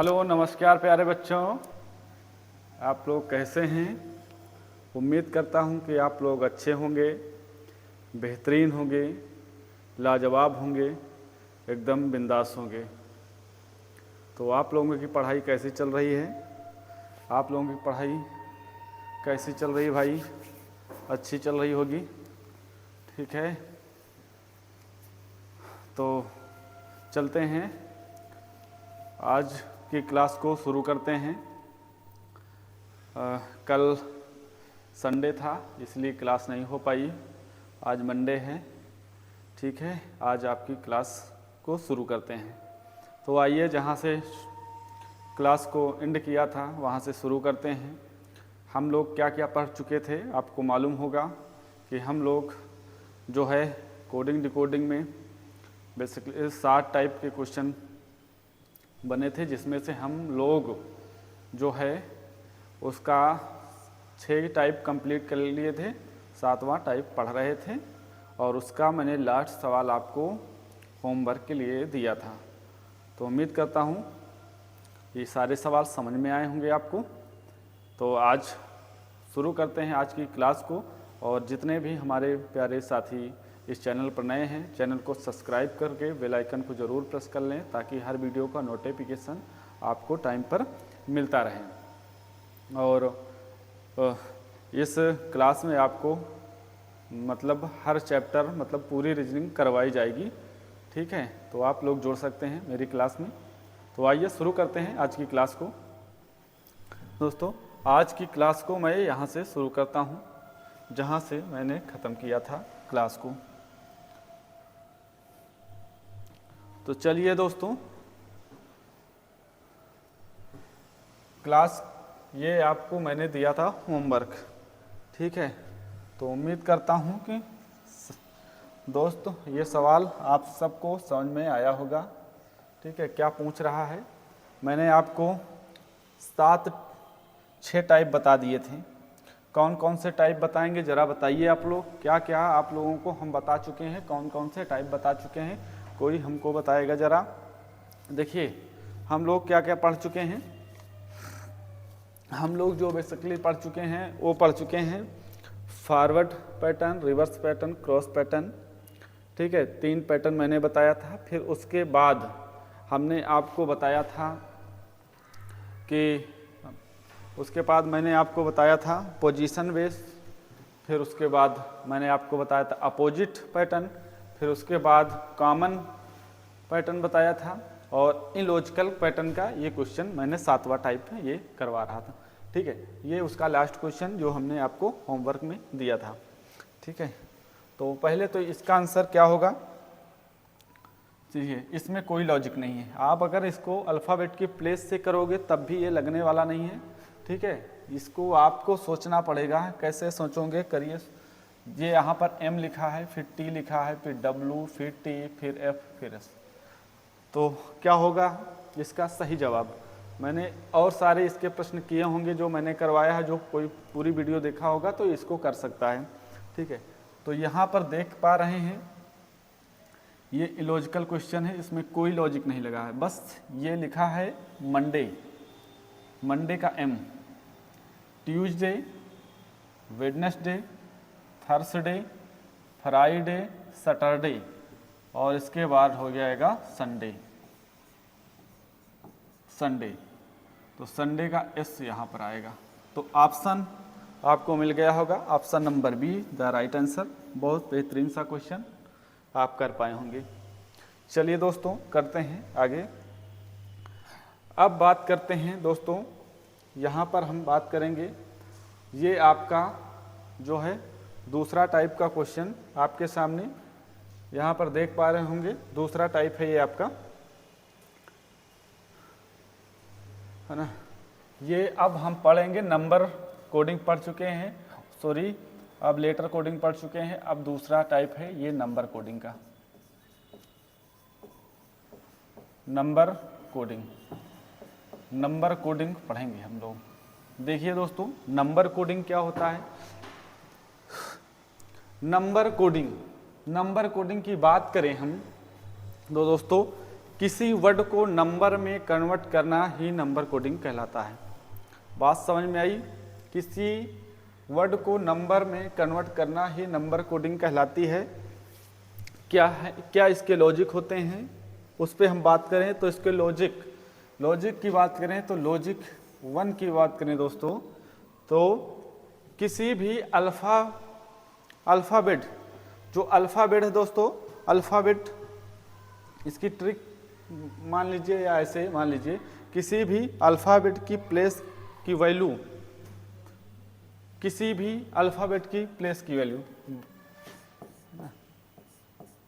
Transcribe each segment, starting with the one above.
Hello, नमस्कार प्यारे बच्चों। आप लोग कैसे हैं? उम्मीद करता हूं कि आप लोग अच्छे होंगे, बेहतरीन होंगे, लाजवाब होंगे, एकदम बिंदास होंगे। तो आप लोगों की पढ़ाई कैसी चल रही है? आप लोगों की पढ़ाई कैसी चल रही है भाई? अच्छी चल रही होगी, ठीक है। तो चलते हैं, आज की क्लास को शुरू करते हैं। कल संडे था इसलिए क्लास नहीं हो पाई, आज मंडे है, ठीक है। आज आपकी क्लास को शुरू करते हैं। तो आइए, जहाँ से क्लास को एंड किया था वहाँ से शुरू करते हैं। हम लोग क्या क्या पढ़ चुके थे, आपको मालूम होगा कि हम लोग जो है कोडिंग डिकोडिंग में बेसिकली 7 टाइप के क्वेश्चन बने थे, जिसमें से हम लोग जो है उसका 6 टाइप कंप्लीट कर लिए थे, 7वां टाइप पढ़ रहे थे और उसका मैंने लास्ट सवाल आपको होमवर्क के लिए दिया था। तो उम्मीद करता हूँ ये सारे सवाल समझ में आए होंगे आपको। तो आज शुरू करते हैं आज की क्लास को। और जितने भी हमारे प्यारे साथी इस चैनल पर नए हैं, चैनल को सब्सक्राइब करके बेल आइकन को ज़रूर प्रेस कर लें, ताकि हर वीडियो का नोटिफिकेशन आपको टाइम पर मिलता रहे। और इस क्लास में आपको मतलब हर चैप्टर मतलब पूरी रीजनिंग करवाई जाएगी, ठीक है। तो आप लोग जुड़ सकते हैं मेरी क्लास में। तो आइए शुरू करते हैं आज की क्लास को। दोस्तों, आज की क्लास को मैं यहाँ से शुरू करता हूँ जहाँ से मैंने ख़त्म किया था क्लास को। तो चलिए दोस्तों, क्लास ये आपको मैंने दिया था होमवर्क, ठीक है। तो उम्मीद करता हूँ कि दोस्तों ये सवाल आप सबको समझ में आया होगा, ठीक है। क्या पूछ रहा है, मैंने आपको 6 टाइप बता दिए थे। कौन कौन से टाइप बताएंगे ज़रा बताइए आप लोग। क्या क्या आप लोगों को हम बता चुके हैं, कौन कौन से टाइप बता चुके हैं, कोई हमको बताएगा ज़रा। देखिए, हम लोग क्या क्या पढ़ चुके हैं। हम लोग जो बेसिकली पढ़ चुके हैं वो पढ़ चुके हैं forward pattern, reverse pattern, cross pattern, ठीक है। 3 पैटर्न मैंने बताया था। फिर उसके बाद हमने आपको बताया था कि मैंने आपको बताया था पोजीशन बेस। फिर उसके बाद मैंने आपको बताया था अपोजिट पैटर्न। फिर उसके बाद कॉमन पैटर्न बताया था। और इलॉजिकल पैटर्न का ये क्वेश्चन मैंने 7वां टाइप है ये करवा रहा था, ठीक है। ये उसका लास्ट क्वेश्चन जो हमने आपको होमवर्क में दिया था, ठीक है। तो पहले तो इसका आंसर क्या होगा, देखिए इसमें कोई लॉजिक नहीं है। आप अगर इसको अल्फ़ाबेट के प्लेस से करोगे तब भी ये लगने वाला नहीं है, ठीक है। इसको आपको सोचना पड़ेगा, कैसे सोचोगे करिए। ये यहाँ पर M लिखा है, फिर T लिखा है, फिर W, फिर T, फिर F, फिर S। तो क्या होगा इसका सही जवाब। मैंने और सारे इसके प्रश्न किए होंगे जो मैंने करवाया है, जो कोई पूरी वीडियो देखा होगा तो इसको कर सकता है, ठीक है। तो यहाँ पर देख पा रहे हैं ये इलॉजिकल क्वेश्चन है, इसमें कोई लॉजिक नहीं लगा है। बस ये लिखा है मंडे, मंडे का M, Tuesday, Wednesday, Thursday, Friday, Saturday और इसके बाद हो जाएगा संडे। तो संडे का S यहाँ पर आएगा। तो ऑप्शन आपको मिल गया होगा, option number be the right answer. बहुत बेहतरीन सा क्वेश्चन आप कर पाए होंगे। चलिए दोस्तों, करते हैं आगे। अब बात करते हैं दोस्तों, यहाँ पर हम बात करेंगे, ये आपका जो है दूसरा टाइप का क्वेश्चन आपके सामने यहाँ पर देख पा रहे होंगे। दूसरा टाइप है ये आपका, है ना। ये अब हम पढ़ेंगे नंबर कोडिंग पढ़ चुके हैं, सॉरी अब लेटर कोडिंग पढ़ चुके हैं। अब दूसरा टाइप है ये नंबर कोडिंग का, नंबर कोडिंग पढ़ेंगे हम लोग। देखिए दोस्तों, नंबर कोडिंग क्या होता है। नंबर कोडिंग की बात करें हम तो दोस्तों, किसी वर्ड को नंबर में कन्वर्ट करना ही नंबर कोडिंग कहलाता है। बात समझ में आई? किसी वर्ड को नंबर में कन्वर्ट करना ही नंबर कोडिंग कहलाती है। क्या है, क्या इसके लॉजिक होते हैं, उस पर हम बात करें तो इसके लॉजिक की बात करें तो लॉजिक 1 की बात करें दोस्तों, तो किसी भी अल्फ़ाबेट जो अल्फ़ाबेट है दोस्तों, अल्फ़ाबेट इसकी ट्रिक मान लीजिए या ऐसे मान लीजिए, किसी भी अल्फ़ाबेट की प्लेस की वैल्यू, किसी भी अल्फ़ाबेट की प्लेस की value,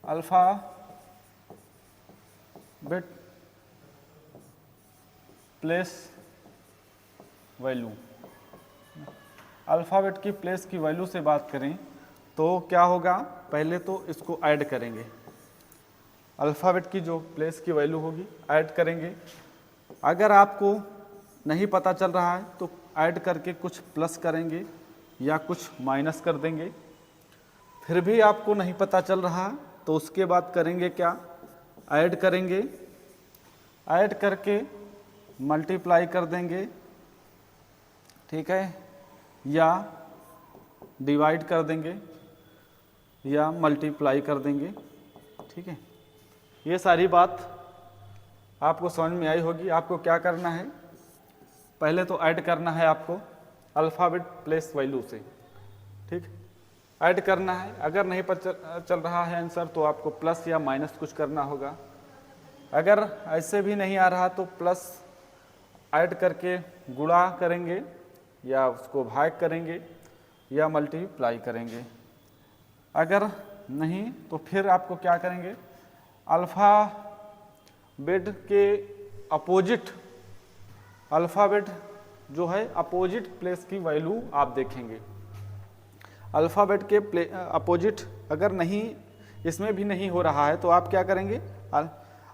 alphabet place value, alphabet की प्लेस की वैल्यू से बात करें तो क्या होगा, पहले तो इसको ऐड करेंगे, अल्फ़ाबेट की जो प्लेस की वैल्यू होगी ऐड करेंगे। अगर आपको नहीं पता चल रहा है तो ऐड करके कुछ प्लस करेंगे या कुछ माइनस कर देंगे। फिर भी आपको नहीं पता चल रहा तो उसके बाद करेंगे क्या, ऐड करेंगे, ऐड करके मल्टीप्लाई कर देंगे, ठीक है, या डिवाइड कर देंगे या मल्टीप्लाई कर देंगे, ठीक है। ये सारी बात आपको समझ में आई होगी। आपको क्या करना है, पहले तो ऐड करना है आपको अल्फ़ाबेट प्लेस वैल्यू से, ठीक, ऐड करना है। अगर नहीं पता चल रहा है आंसर तो आपको प्लस या माइनस कुछ करना होगा। अगर ऐसे भी नहीं आ रहा तो प्लस ऐड करके गुणा करेंगे या उसको भाग करेंगे या मल्टीप्लाई करेंगे। अगर नहीं तो फिर आपको क्या करेंगे, अल्फ़ाबेट के अपोजिट, अल्फ़ाबेट जो है अपोजिट प्लेस की वैल्यू आप देखेंगे। अल्फ़ाबेट के अपोजिट अगर नहीं, इसमें भी नहीं हो रहा है तो आप क्या करेंगे,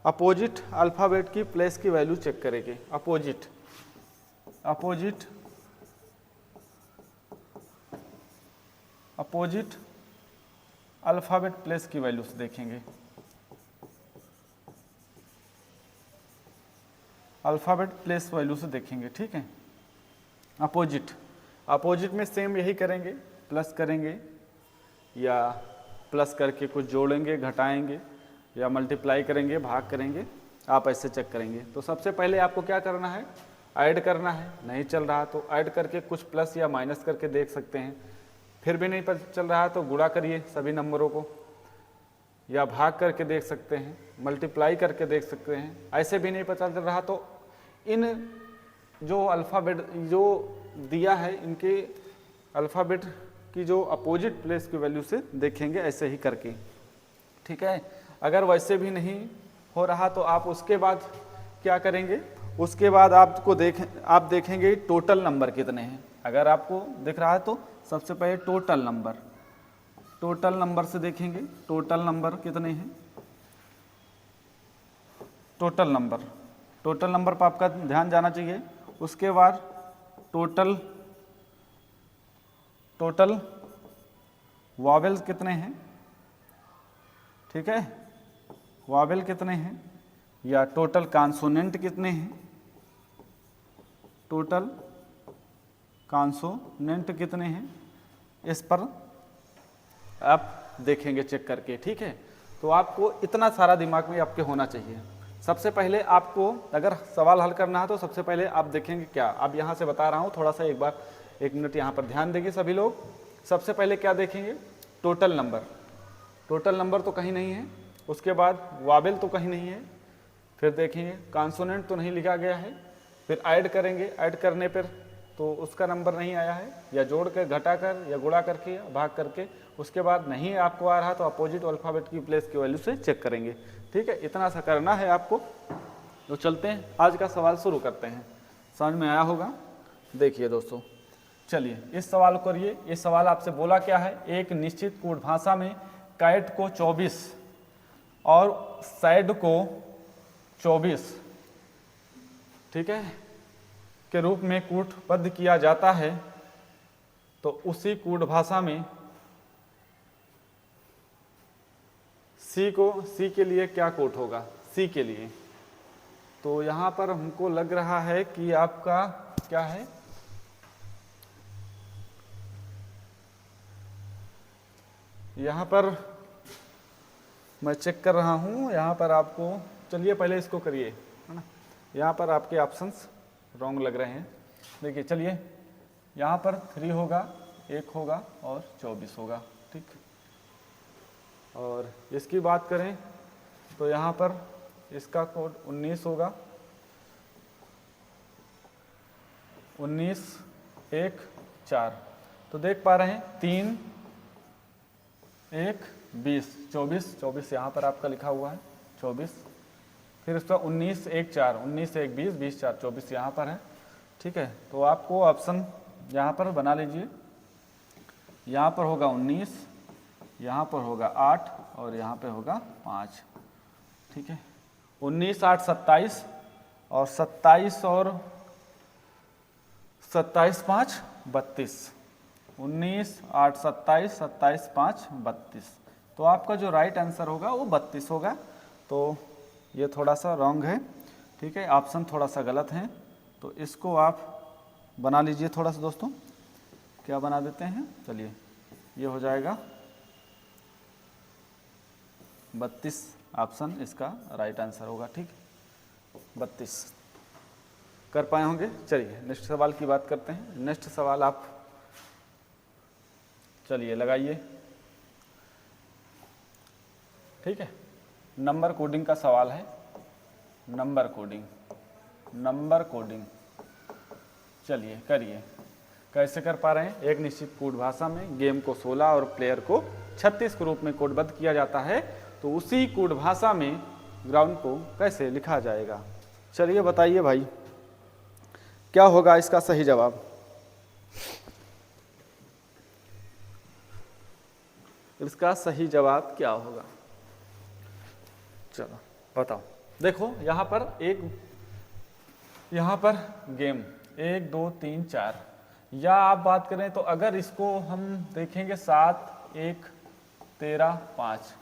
अपोजिट अल्फ़ाबेट की प्लेस की वैल्यू चेक करेंगे। अपोजिट अल्फ़ाबेट प्लेस की वैल्यू से देखेंगे, अल्फ़ाबेट प्लेस वैल्यू से देखेंगे, ठीक है। अपोजिट में सेम यही करेंगे, प्लस करेंगे या प्लस करके कुछ जोड़ेंगे, घटाएंगे या मल्टीप्लाई करेंगे, भाग करेंगे, आप ऐसे चेक करेंगे। तो सबसे पहले आपको क्या करना है, ऐड करना है। नहीं चल रहा तो ऐड करके कुछ प्लस या माइनस करके देख सकते हैं। फिर भी नहीं पता चल रहा तो गुणा करिए सभी नंबरों को या भाग करके देख सकते हैं, मल्टीप्लाई करके देख सकते हैं। ऐसे भी नहीं पता चल रहा तो इन जो अल्फ़ाबेट जो दिया है इनके अल्फ़ाबेट की जो अपोजिट प्लेस की वैल्यू से देखेंगे, ऐसे ही करके, ठीक है। अगर वैसे भी नहीं हो रहा तो आप उसके बाद क्या करेंगे, उसके बाद आप देखेंगे टोटल नंबर कितने हैं। अगर आपको दिख रहा है तो सबसे पहले टोटल नंबर से देखेंगे, टोटल नंबर कितने हैं, टोटल नंबर पर आपका ध्यान जाना चाहिए। उसके बाद टोटल वॉवेल्स कितने हैं, ठीक है, वॉवेल कितने हैं, या टोटल कॉन्सोनेंट कितने हैं, टोटल कॉन्सोनेंट कितने हैं, इस पर आप देखेंगे चेक करके, ठीक है। तो आपको इतना सारा दिमाग में आपके होना चाहिए। सबसे पहले आपको अगर सवाल हल करना है तो सबसे पहले आप देखेंगे क्या, अब यहाँ से बता रहा हूँ, थोड़ा सा एक मिनट यहाँ पर ध्यान देंगे सभी लोग। सबसे पहले क्या देखेंगे, टोटल नंबर तो कहीं नहीं है, उसके बाद वॉवेल तो कहीं नहीं है, फिर देखेंगे कॉन्सोनेंट तो नहीं लिखा गया है, फिर ऐड करेंगे, ऐड करने पर तो उसका नंबर नहीं आया है, या जोड़ कर, घटा कर या गुणा करके या भाग करके, उसके बाद नहीं आपको आ रहा तो अपोजिट अल्फ़ाबेट की प्लेस की वैल्यू से चेक करेंगे, ठीक है। इतना सा करना है आपको। तो चलते हैं आज का सवाल शुरू करते हैं, समझ में आया होगा। देखिए दोस्तों, चलिए इस सवाल को करिए। इस सवाल आपसे बोला क्या है, एक निश्चित कूट भाषा में कैट को 24 और सैड को 24, ठीक है, के रूप में कूटबद्ध किया जाता है, तो उसी कूट भाषा में सी के लिए क्या कोट होगा, सी के लिए तो यहाँ पर हमको लग रहा है कि आपका क्या है, यहाँ पर मैं चेक कर रहा हूँ, यहाँ पर आपको, चलिए पहले इसको करिए, है ना। यहाँ पर आपके ऑप्शंस रॉन्ग लग रहे हैं। देखिए चलिए, यहाँ पर 3 होगा, 1 होगा और 24 होगा, ठीक। और इसकी बात करें तो यहाँ पर इसका कोड 19 होगा, 19, 1, 4। तो देख पा रहे हैं 3, 1, 20, 24 यहाँ पर आपका लिखा हुआ है 24। फिर उसका 19, 1, 4, 19, 1, 20, 20, 4, 24 यहाँ पर है, ठीक है। तो आपको ऑप्शन यहाँ पर बना लीजिए, यहाँ पर होगा 19, यहाँ पर होगा 8 और यहाँ पे होगा 5, ठीक है। 19, 8, 27 और 27 और 27, 5, 32। 19, 8, 27, 27, 5, 32। तो आपका जो राइट आंसर होगा वो 32 होगा। तो ये थोड़ा सा रॉन्ग है, ठीक है, ऑप्शन थोड़ा सा गलत है। तो इसको आप बना लीजिए थोड़ा सा दोस्तों, क्या बना देते हैं, चलिए ये हो जाएगा 32, ऑप्शन इसका राइट आंसर होगा, ठीक, 32 कर पाए होंगे। चलिए नेक्स्ट सवाल की बात करते हैं। नेक्स्ट सवाल आप चलिए लगाइए, ठीक है। नंबर कोडिंग का सवाल है, नंबर कोडिंग चलिए करिए। कैसे कर पा रहे हैं, एक निश्चित कोड भाषा में गेम को 16 और प्लेयर को 36 के रूप में कोडबद्ध किया जाता है, तो उसी कोड भाषा में ग्राउंड को कैसे लिखा जाएगा। चलिए बताइए भाई, क्या होगा इसका सही जवाब। इसका सही जवाब क्या होगा, चलो बताओ। देखो यहाँ पर गेम 1, 2, 3, 4, या आप बात करें तो अगर इसको हम देखेंगे 7, 1, 13, 5,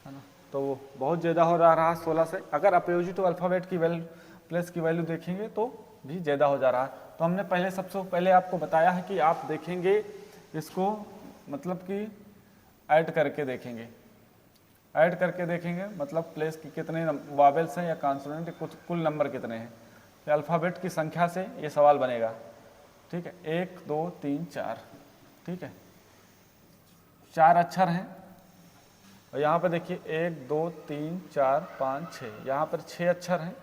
है ना, तो वो बहुत ज़्यादा हो रहा है 16 से। अगर अपोजिट अल्फ़ाबेट की वैल्यू प्लस की वैल्यू देखेंगे तो भी ज़्यादा हो जा रहा है। तो हमने सबसे पहले आपको बताया है कि आप देखेंगे इसको, मतलब कि ऐड करके देखेंगे, मतलब प्लेस की कितने वावेल्स हैं या कॉन्सोनेंट, कुल नंबर कितने हैं, तो अल्फ़ाबेट की संख्या से ये सवाल बनेगा, ठीक है। 1, 2, 3, 4, ठीक है, 4 अक्षर हैं। और यहाँ पर देखिए 1, 2, 3, 4, 5, 6, यहाँ पर 6 अक्षर हैं।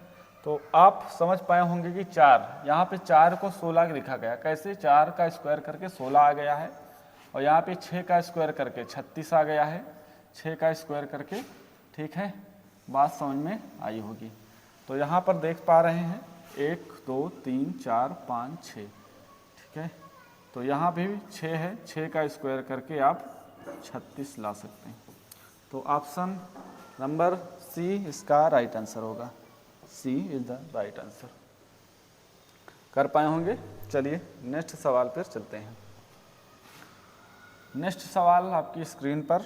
तो आप समझ पाए होंगे कि 4, यहाँ पे 4 को 16 लिखा गया, कैसे, 4 का स्क्वायर करके 16 आ गया है, और यहाँ पे 6 का स्क्वायर करके 36 आ गया है, 6 का स्क्वायर करके, ठीक है, बात समझ में आई होगी। तो यहाँ पर देख पा रहे हैं 1, 2, 3, 4, 5, 6, ठीक है। तो यहाँ पे भी 6 है, 6 का स्क्वायर करके आप 36 ला सकते हैं। तो ऑप्शन नंबर सी इसका राइट आंसर होगा, सी इज द राइट आंसर। कर पाए होंगे। चलिए नेक्स्ट सवाल पर चलते हैं। नेक्स्ट सवाल आपकी स्क्रीन पर,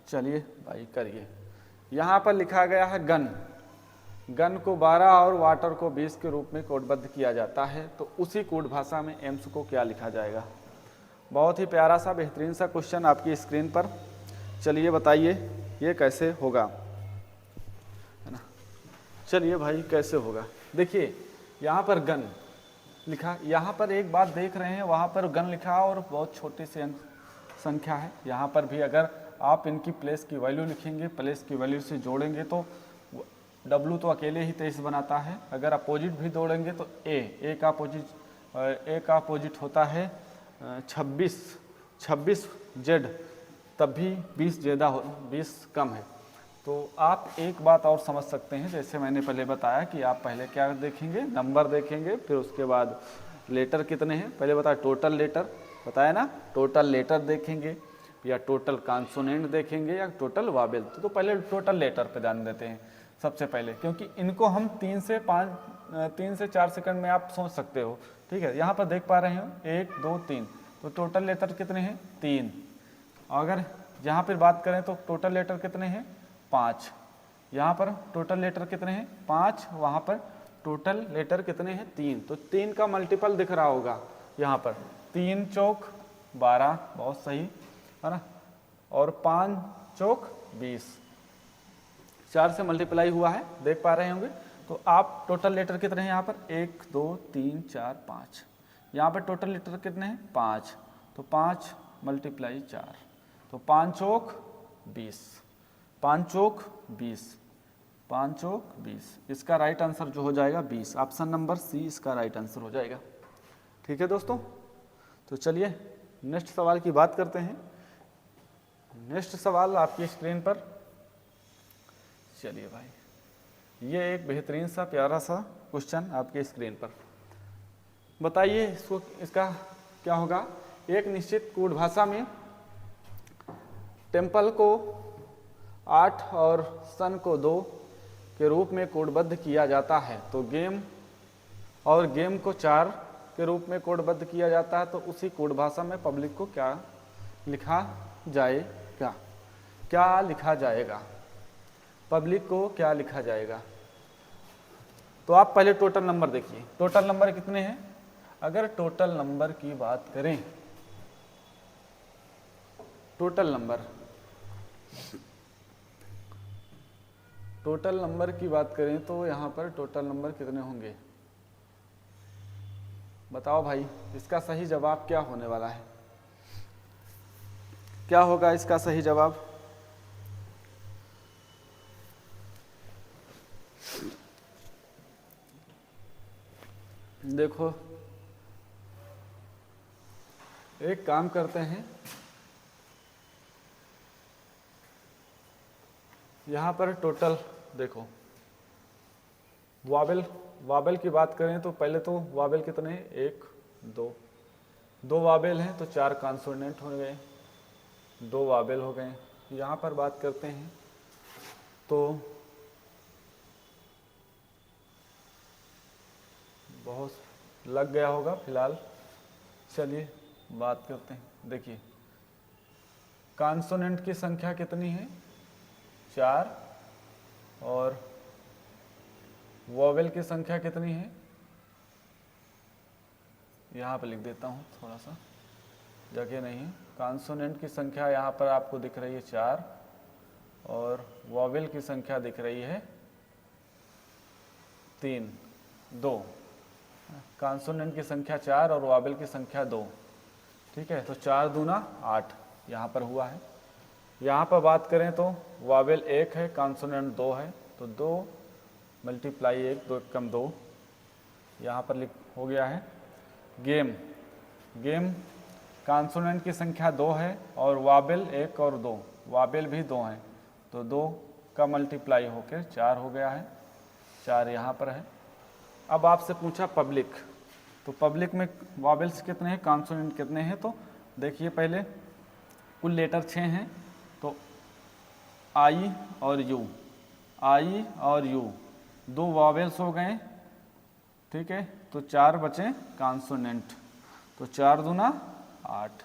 चलिए भाई करिए। यहाँ पर लिखा गया है गन को 12 और वाटर को 20 के रूप में कोडबद्ध किया जाता है, तो उसी कोड भाषा में एम्स को क्या लिखा जाएगा। बहुत ही प्यारा सा बेहतरीन सा क्वेश्चन आपकी स्क्रीन पर। चलिए बताइए ये कैसे होगा, है ना। चलिए भाई कैसे होगा, देखिए यहाँ पर गन लिखा, यहाँ पर एक बात देख रहे हैं, वहाँ पर गन लिखा और बहुत छोटी सी संख्या है। यहाँ पर भी अगर आप इनकी प्लेस की वैल्यू लिखेंगे, प्लेस की वैल्यू से जोड़ेंगे तो W तो अकेले ही 23 बनाता है, अगर अपोजिट भी जोड़ेंगे तो ए का अपोजिट होता है 26 Z, तब भी 20 ज़्यादा 20 कम है। तो आप एक बात और समझ सकते हैं, जैसे मैंने पहले बताया कि आप पहले क्या देखेंगे, नंबर देखेंगे, फिर उसके बाद लेटर कितने हैं, पहले बताया टोटल लेटर, बताया ना, टोटल लेटर देखेंगे या टोटल कॉन्सोनेंट देखेंगे या टोटल वावेल। तो पहले टोटल लेटर पे ध्यान देते हैं सबसे पहले, क्योंकि इनको हम 3 से 4 सेकंड में आप सोच सकते हो, ठीक है। यहाँ पर देख पा रहे हो 1, 2, 3, तो टोटल लेटर कितने हैं, 3। अगर यहाँ पर बात करें तो टोटल लेटर कितने हैं, 5, यहाँ पर टोटल लेटर कितने हैं 5, वहाँ पर टोटल लेटर कितने हैं 3, तो 3 का मल्टीपल दिख रहा होगा यहाँ पर, 3 चौक 12, बहुत सही है ना, और 5 चौक 20, 4 से मल्टीप्लाई हुआ है, देख पा रहे होंगे। तो आप टोटल लेटर कितने हैं यहाँ पर 1 2 3 4 5, यहाँ पर टोटल लेटर कितने हैं 5, तो 5 मल्टीप्लाई 4, तो 5 चौक 20, 5 चौक 20, 5 चौक 20, इसका राइट आंसर जो हो जाएगा 20, ऑप्शन नंबर सी इसका राइट आंसर हो जाएगा। ठीक है दोस्तों, तो चलिए नेक्स्ट सवाल की बात करते हैं। नेक्स्ट सवाल आपकी स्क्रीन पर, चलिए भाई, ये एक बेहतरीन सा प्यारा सा क्वेश्चन आपके स्क्रीन पर। बताइए इसको, इसका क्या होगा। एक निश्चित कोड भाषा में टेम्पल को 8 और सन को 2 के रूप में कोडबद्ध किया जाता है, तो गेम को 4 के रूप में कोडबद्ध किया जाता है, तो उसी कोड भाषा में पब्लिक को क्या लिखा जाएगा, क्या लिखा जाएगा, पब्लिक को क्या लिखा जाएगा। तो आप पहले टोटल नंबर देखिए, टोटल नंबर कितने हैं। अगर टोटल नंबर की बात करें, टोटल नंबर की बात करें तो यहाँ पर टोटल नंबर कितने होंगे, बताओ भाई। इसका सही जवाब क्या होने वाला है, क्या होगा इसका सही जवाब। देखो एक काम करते हैं, यहाँ पर टोटल देखो, वावेल की बात करें तो पहले तो वावेल कितने हैं 1 2 वावेल हैं, तो 4 कॉन्सोनेंट हो गए, 2 वावेल हो गए। यहाँ पर बात करते हैं तो बहुत लग गया होगा फिलहाल, चलिए बात करते हैं। देखिए कॉन्सोनेंट की संख्या कितनी है 4, और वोवेल की संख्या कितनी है, यहाँ पर लिख देता हूँ, थोड़ा सा जगह नहीं है। कॉन्सोनेंट की संख्या यहाँ पर आपको दिख रही है 4, और वोवेल की संख्या दिख रही है 2। कॉन्सोनेंट की संख्या 4 और वोवेल की संख्या 2, ठीक है। तो 4 दूना 8 यहाँ पर हुआ है। यहाँ पर बात करें तो वोवेल 1 है, कॉन्सोनेंट 2 है, तो 2 मल्टीप्लाई 1, 2 कम 2, यहाँ पर हो गया है। गेम कॉन्सोनेंट की संख्या 2 है, और वोवेल 1 और 2, वोवेल भी 2 हैं, तो 2 का मल्टीप्लाई होकर 4 हो गया है, 4 यहाँ पर है। अब आपसे पूछा पब्लिक, तो पब्लिक में वोवेल्स कितने हैं, कॉन्सोनेंट कितने हैं, तो देखिए पहले कुल लेटर 6 हैं, तो आई और यू 2 वोवेल्स हो गए, ठीक है, तो 4 बचे कॉन्सोनेंट, तो 4 दूना 8,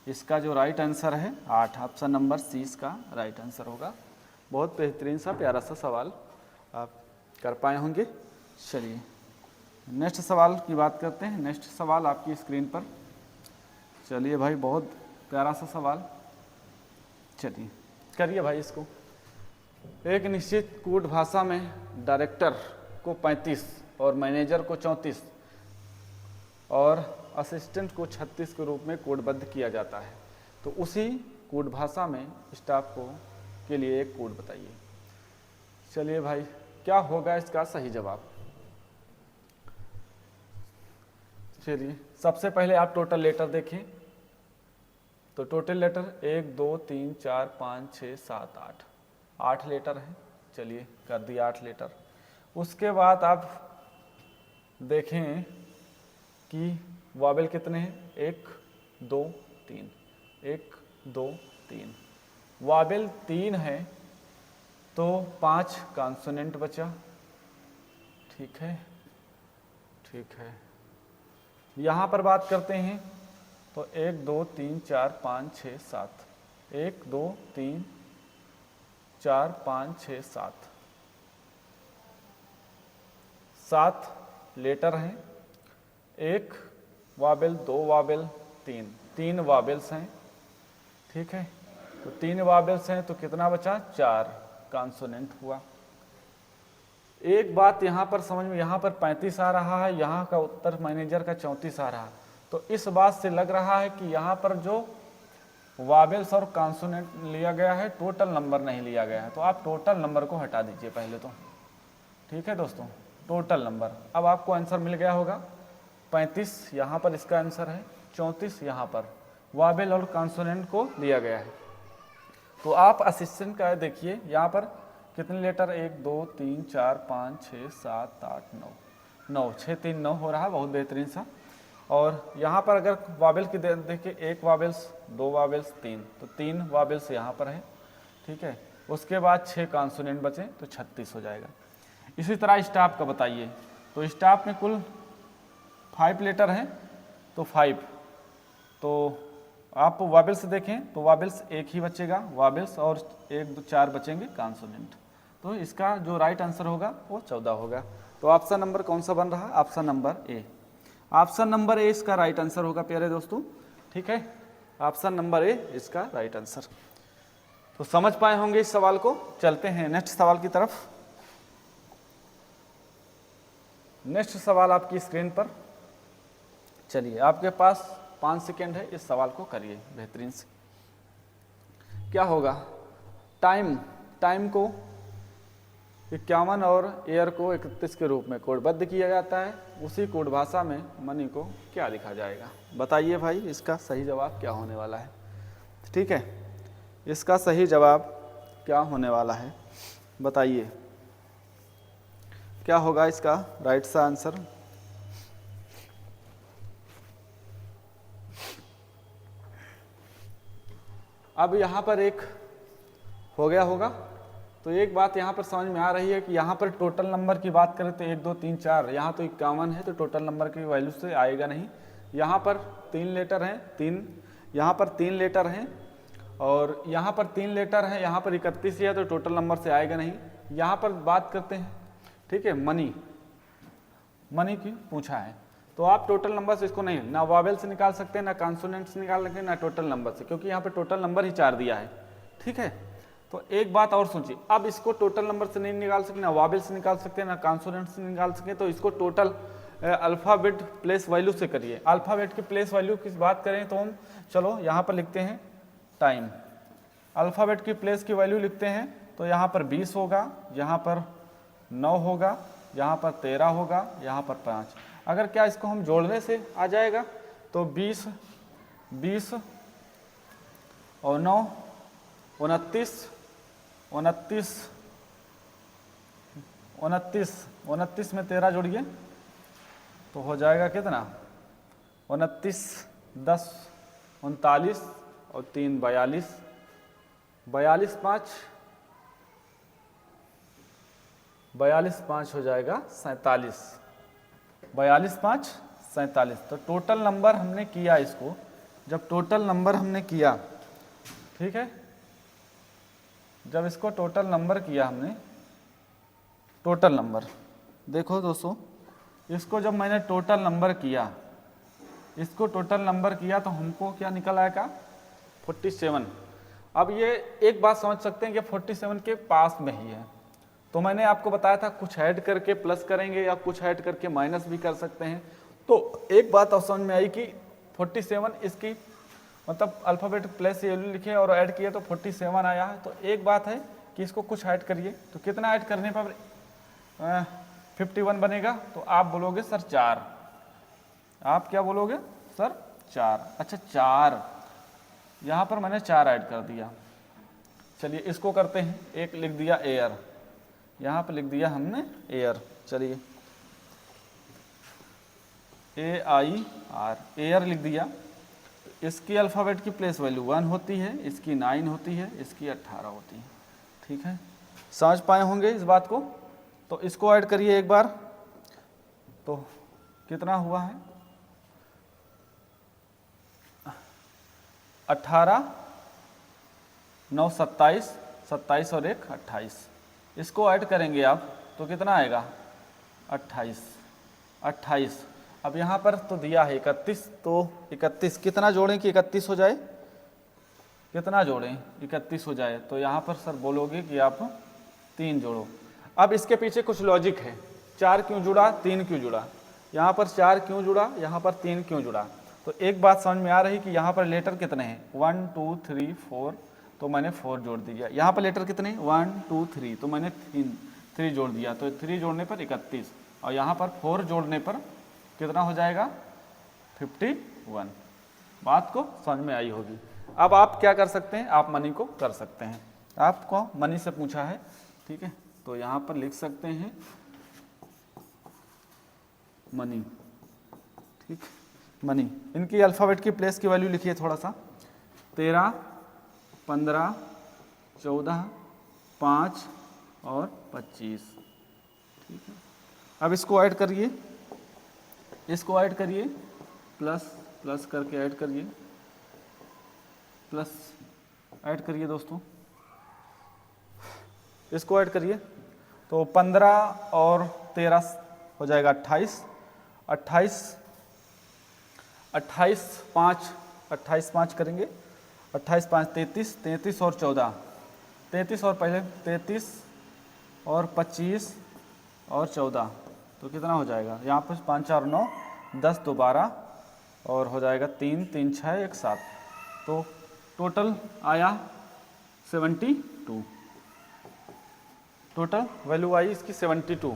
इसका जो राइट आंसर है 8, ऑप्शन नंबर सी इसका राइट आंसर होगा। बहुत बेहतरीन सा प्यारा सा सवाल आप कर पाए होंगे। चलिए नेक्स्ट सवाल की बात करते हैं। नेक्स्ट सवाल आपकी स्क्रीन पर, चलिए भाई बहुत प्यारा सा सवाल, चलिए करिए भाई इसको। एक निश्चित कोड भाषा में डायरेक्टर को 35 और मैनेजर को 34 और असिस्टेंट को 36 के रूप में कोडबद्ध किया जाता है, तो उसी कोड भाषा में स्टाफ के लिए एक कोड बताइए। चलिए भाई क्या होगा इसका सही जवाब। चलिए सबसे पहले आप टोटल लेटर देखें, तो टोटल लेटर 1 2 3 4 5 6 7 8 लेटर हैं। चलिए कर दिया 8 लेटर। उसके बाद आप देखें कि वोवेल कितने हैं, 1 2 3, 1 2 3, वोवेल 3 है, तो 5 कॉन्सोनेंट बचा, ठीक है। यहाँ पर बात करते हैं तो 1 2 3 4 5 6 7, 1 2 3 4 5 6 7, 7 लेटर हैं, 1 वावेल, 2 वावेल, 3 वावेल्स हैं, ठीक है। तो 3 वावेल्स हैं तो कितना बचा, 4 कॉन्सोनेंट हुआ। एक बात यहाँ पर समझ में, यहाँ पर 35 आ रहा है, यहाँ का उत्तर मैनेजर का 34 आ रहा है, तो इस बात से लग रहा है कि यहाँ पर जो वावेल्स और कॉन्सोनेंट लिया गया है, टोटल नंबर नहीं लिया गया है। तो आप टोटल नंबर को हटा दीजिए पहले तो, ठीक है दोस्तों, टोटल नंबर। अब आपको आंसर मिल गया होगा 35 यहाँ पर इसका आंसर है, 34 यहाँ पर वावेल और कॉन्सोनेंट को लिया गया है। तो आप असिस्टेंट का देखिए यहाँ पर कितने लेटर, 1 2 3 4 5 6 7 8 9 6 3 9 हो रहा है, बहुत बेहतरीन सा। और यहाँ पर अगर वावेल की देखिए, 1 वावेल्स, 2 वावेल्स, 3, तो 3 वावेल्स यहाँ पर है, ठीक है। उसके बाद 6 कॉन्सोनेंट बचे तो 36 हो जाएगा। इसी तरह स्टाफ का बताइए, तो स्टाफ में कुल 5 लेटर हैं तो 5, तो आप वावेल्स देखें तो वावेल्स 1 ही बचेगा, वावेल्स, और 1 2 4 बचेंगे कॉन्सोनेंट। तो इसका जो राइट आंसर होगा वो 14 होगा। तो ऑप्शन नंबर कौन सा बन रहा है, option number A. Option number A इसका राइट आंसर होगा प्यारे दोस्तों, ठीक है। ऑप्शन नंबर ए इसका राइट आंसर। तो समझ पाए होंगे इस सवाल को। चलते हैं नेक्स्ट सवाल की तरफ। नेक्स्ट सवाल आपकी स्क्रीन पर, चलिए आपके पास 5 सेकेंड है, इस सवाल को करिए बेहतरीन से। क्या होगा, टाइम को 51 और एयर को 31 के रूप में कोडबद्ध किया जाता है, उसी कोड भाषा में मनी को क्या लिखा जाएगा। बताइए भाई, इसका सही जवाब क्या होने वाला है, ठीक है। इसका सही जवाब क्या होने वाला है बताइए, क्या होगा इसका राइट सा आंसर। अब यहाँ पर एक हो गया होगा, तो एक बात यहाँ पर समझ में आ रही है कि यहाँ पर टोटल नंबर की बात करें तो 1 2 3 4, यहाँ तो 51 है तो टोटल नंबर की वैल्यू से आएगा नहीं। यहाँ पर 3 लेटर हैं, 3 यहाँ पर 3 लेटर हैं, और यहाँ पर 3 लेटर हैं, यहाँ पर 31 है तो टोटल नंबर से आएगा नहीं। यहाँ पर बात करते हैं, ठीक है, मनी की पूछा है, तो आप टोटल नंबर से इसको नहीं, ना वावेल से निकाल सकते हैं, ना कॉन्सोनेंट से निकाल सकते हैं, ना टोटल नंबर से, क्योंकि यहाँ पे टोटल नंबर ही 4 दिया है, ठीक है। तो एक बात और सोचिए, अब इसको टोटल नंबर से नहीं निकाल सकते, ना वावेल से निकाल सकते हैं, ना कॉन्सोनेंट से निकाल सकते, तो इसको टोटल अल्फ़ाबेट प्लेस वैल्यू से करिए। अल्फ़ाबेट की प्लेस वैल्यू की बात करें तो हम चलो यहाँ पर लिखते हैं टाइम, अल्फ़ाबेट की प्लेस की वैल्यू लिखते हैं, तो यहाँ पर 20 होगा, यहाँ पर 9 होगा, यहाँ पर 13 होगा, यहाँ पर 5। अगर क्या इसको हम जोड़ने से आ जाएगा तो 20 और 9 29 में 13 जोड़िए तो हो जाएगा कितना, 29 10 39 और 3 42, 42 5 हो जाएगा 47, 42 5 47। तो टोटल नंबर हमने किया इसको, जब टोटल नंबर हमने किया, ठीक है, जब इसको टोटल नंबर किया हमने, टोटल नंबर देखो दोस्तों, इसको जब मैंने टोटल नंबर किया, इसको टोटल नंबर किया तो हमको क्या निकल आएगा 47। अब ये एक बात समझ सकते हैं कि 47 के पास में ही है, तो मैंने आपको बताया था कुछ ऐड करके प्लस करेंगे या कुछ ऐड करके माइनस भी कर सकते हैं। तो एक बात और समझ में आई कि 47 इसकी मतलब अल्फ़ाबेट प्लस ये लिखे और ऐड किए तो 47 आया है। तो एक बात है कि इसको कुछ ऐड करिए, तो कितना ऐड करने पर 51 बनेगा, तो आप बोलोगे सर 4, आप क्या बोलोगे सर 4। अच्छा 4, यहाँ पर मैंने 4 ऐड कर दिया। चलिए इसको करते हैं, एक लिख दिया एयर, यहाँ पर लिख दिया हमने एयर, चलिए AIR एयर लिख दिया। इसकी अल्फ़ाबेट की प्लेस वैल्यू 1 होती है, इसकी 9 होती है, इसकी 18 होती है, ठीक है, समझ पाए होंगे इस बात को। तो इसको ऐड करिए एक बार, तो कितना हुआ है 18 9 27, 27 और 1 28। इसको ऐड करेंगे आप तो कितना आएगा 28, 28। अब यहाँ पर तो दिया है 31, तो 31 कितना जोड़ें कि 31 हो जाए, कितना जोड़ें 31 हो जाए, तो यहाँ पर सर बोलोगे कि आप 3 जोड़ो। अब इसके पीछे कुछ लॉजिक है, 4 क्यों जुड़ा, 3 क्यों जुड़ा, यहाँ पर 4 क्यों जुड़ा, यहाँ पर 3 क्यों जुड़ा। तो एक बात समझ में आ रही कि यहाँ पर लेटर कितने हैं, 1 2 3 4, तो मैंने 4 जोड़ दिया। यहाँ पर लेटर कितने, 1 2 3, तो मैंने 3 जोड़ दिया, तो 3 जोड़ने पर 31, और यहाँ पर 4 जोड़ने पर कितना हो जाएगा, 51। बात को समझ में आई होगी। अब आप क्या कर सकते हैं, आप मनी को कर सकते हैं, आपको मनी से पूछा है, ठीक है, तो यहाँ पर लिख सकते हैं मनी, ठीक, मनी। इनकी अल्फ़ाबेट की प्लेस की वैल्यू लिखिए थोड़ा सा, 13 15 14 5 और 25, ठीक है। अब इसको ऐड करिए, इसको ऐड करिए, प्लस प्लस करके ऐड करिए, प्लस ऐड करिए दोस्तों, इसको ऐड करिए, तो 15 और 13 हो जाएगा 28, 28 28 5, 28 5 करेंगे, 28 5 33, 33 और 14, 33 और पहले 33 और 25 और 14, तो कितना हो जाएगा, यहाँ पर 5 4 9 10 2 12, और हो जाएगा 3 3 6 1 7, तो टोटल आया 72, टोटल वैल्यू आई इसकी 72।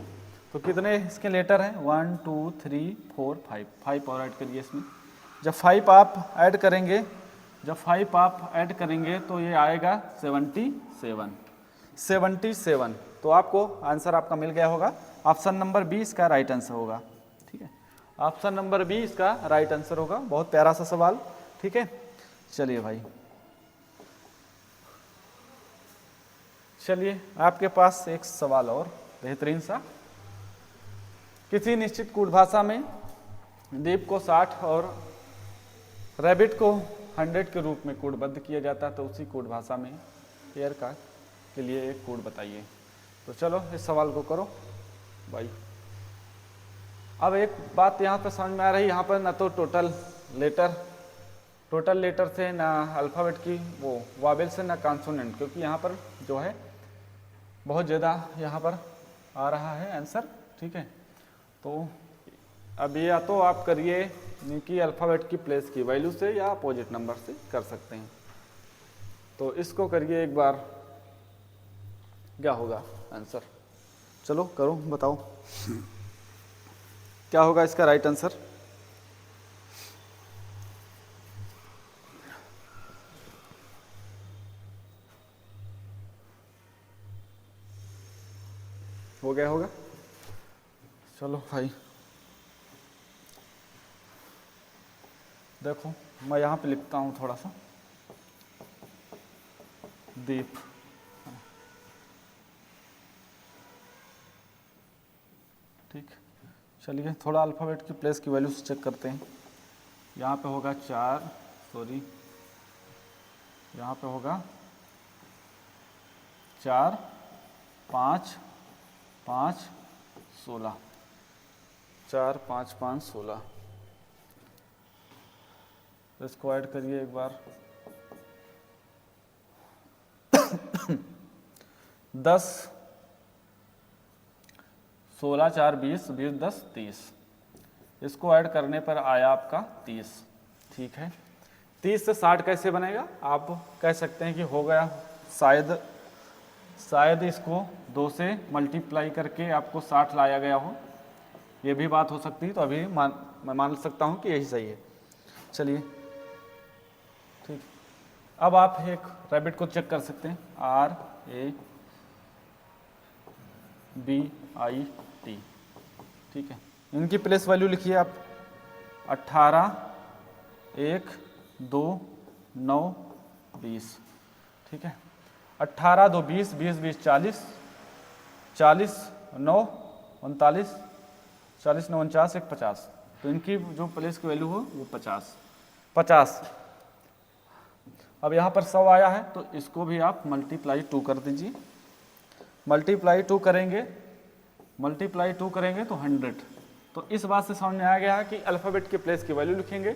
तो कितने इसके लेटर हैं, 1 2 3 4 5, 5 और ऐड करिए इसमें। जब 5 आप ऐड करेंगे, जब 5 आप ऐड करेंगे तो ये आएगा 77। तो आपको आंसर आपका मिल गया होगा, ऑप्शन नंबर 20 का राइट आंसर होगा, ठीक है, ऑप्शन नंबर 20 का राइट आंसर होगा। बहुत प्यारा सा सवाल, ठीक है। चलिए भाई, चलिए आपके पास एक सवाल और बेहतरीन सा। किसी निश्चित कूट भाषा में दीप को 60 और रैबिट को 100 के रूप में कूटबद्ध किया जाता है, तो उसी कूट भाषा में एयर का के लिए एक कूट बताइए। तो चलो इस सवाल को करो भाई। अब एक बात यहाँ पर समझ में आ रही, यहाँ पर ना तो टोटल लेटर से, ना अल्फ़ाबेट की वो वावेल से, ना कॉन्सोनेंट, क्योंकि यहाँ पर जो है बहुत ज़्यादा यहाँ पर आ रहा है आंसर, ठीक है। तो अब ये या तो आप करिए इनकी अल्फ़ाबेट की प्लेस की वैल्यू से, या अपोजिट नंबर से कर सकते हैं। तो इसको करिए एक बार, क्या होगा आंसर, चलो करो बताओ क्या होगा इसका राइट आंसर। हो गया होगा, चलो भाई देखो, मैं यहाँ पे लिखता हूँ थोड़ा सा, दीप, ठीक। चलिए थोड़ा अल्फ़ाबेट की प्लेस की वैल्यू से चेक करते हैं। यहाँ पे होगा 4, सॉरी यहाँ पे होगा 4 5 5 16, 4 5 5 16, इसको ऐड करिए एक बार 10 16 4 20 20 10 30, इसको ऐड करने पर आया आपका 30, ठीक है। 30 से 60 कैसे बनेगा, आप कह सकते हैं कि हो गया, शायद इसको 2 से मल्टीप्लाई करके आपको 60 लाया गया हो, ये भी बात हो सकती है। तो अभी मैं मान सकता हूँ कि यही सही है। चलिए ठीक, अब आप एक रैबिट को चेक कर सकते हैं, RABIT, ठीक है। इनकी प्लेस वैल्यू लिखिए आप, 18 1 2 9 20, ठीक है। 18 2 20 20 20 40 40 9 39 40 9 49 1 50, तो इनकी जो प्लेस की वैल्यू हो वो 50। अब यहाँ पर 100 आया है, तो इसको भी आप मल्टीप्लाई 2 कर दीजिए। मल्टीप्लाई 2 करेंगे मल्टीप्लाई 2 करेंगे तो 100। तो इस बात से समझ में आ गया कि अल्फ़ाबेट के प्लेस की वैल्यू लिखेंगे,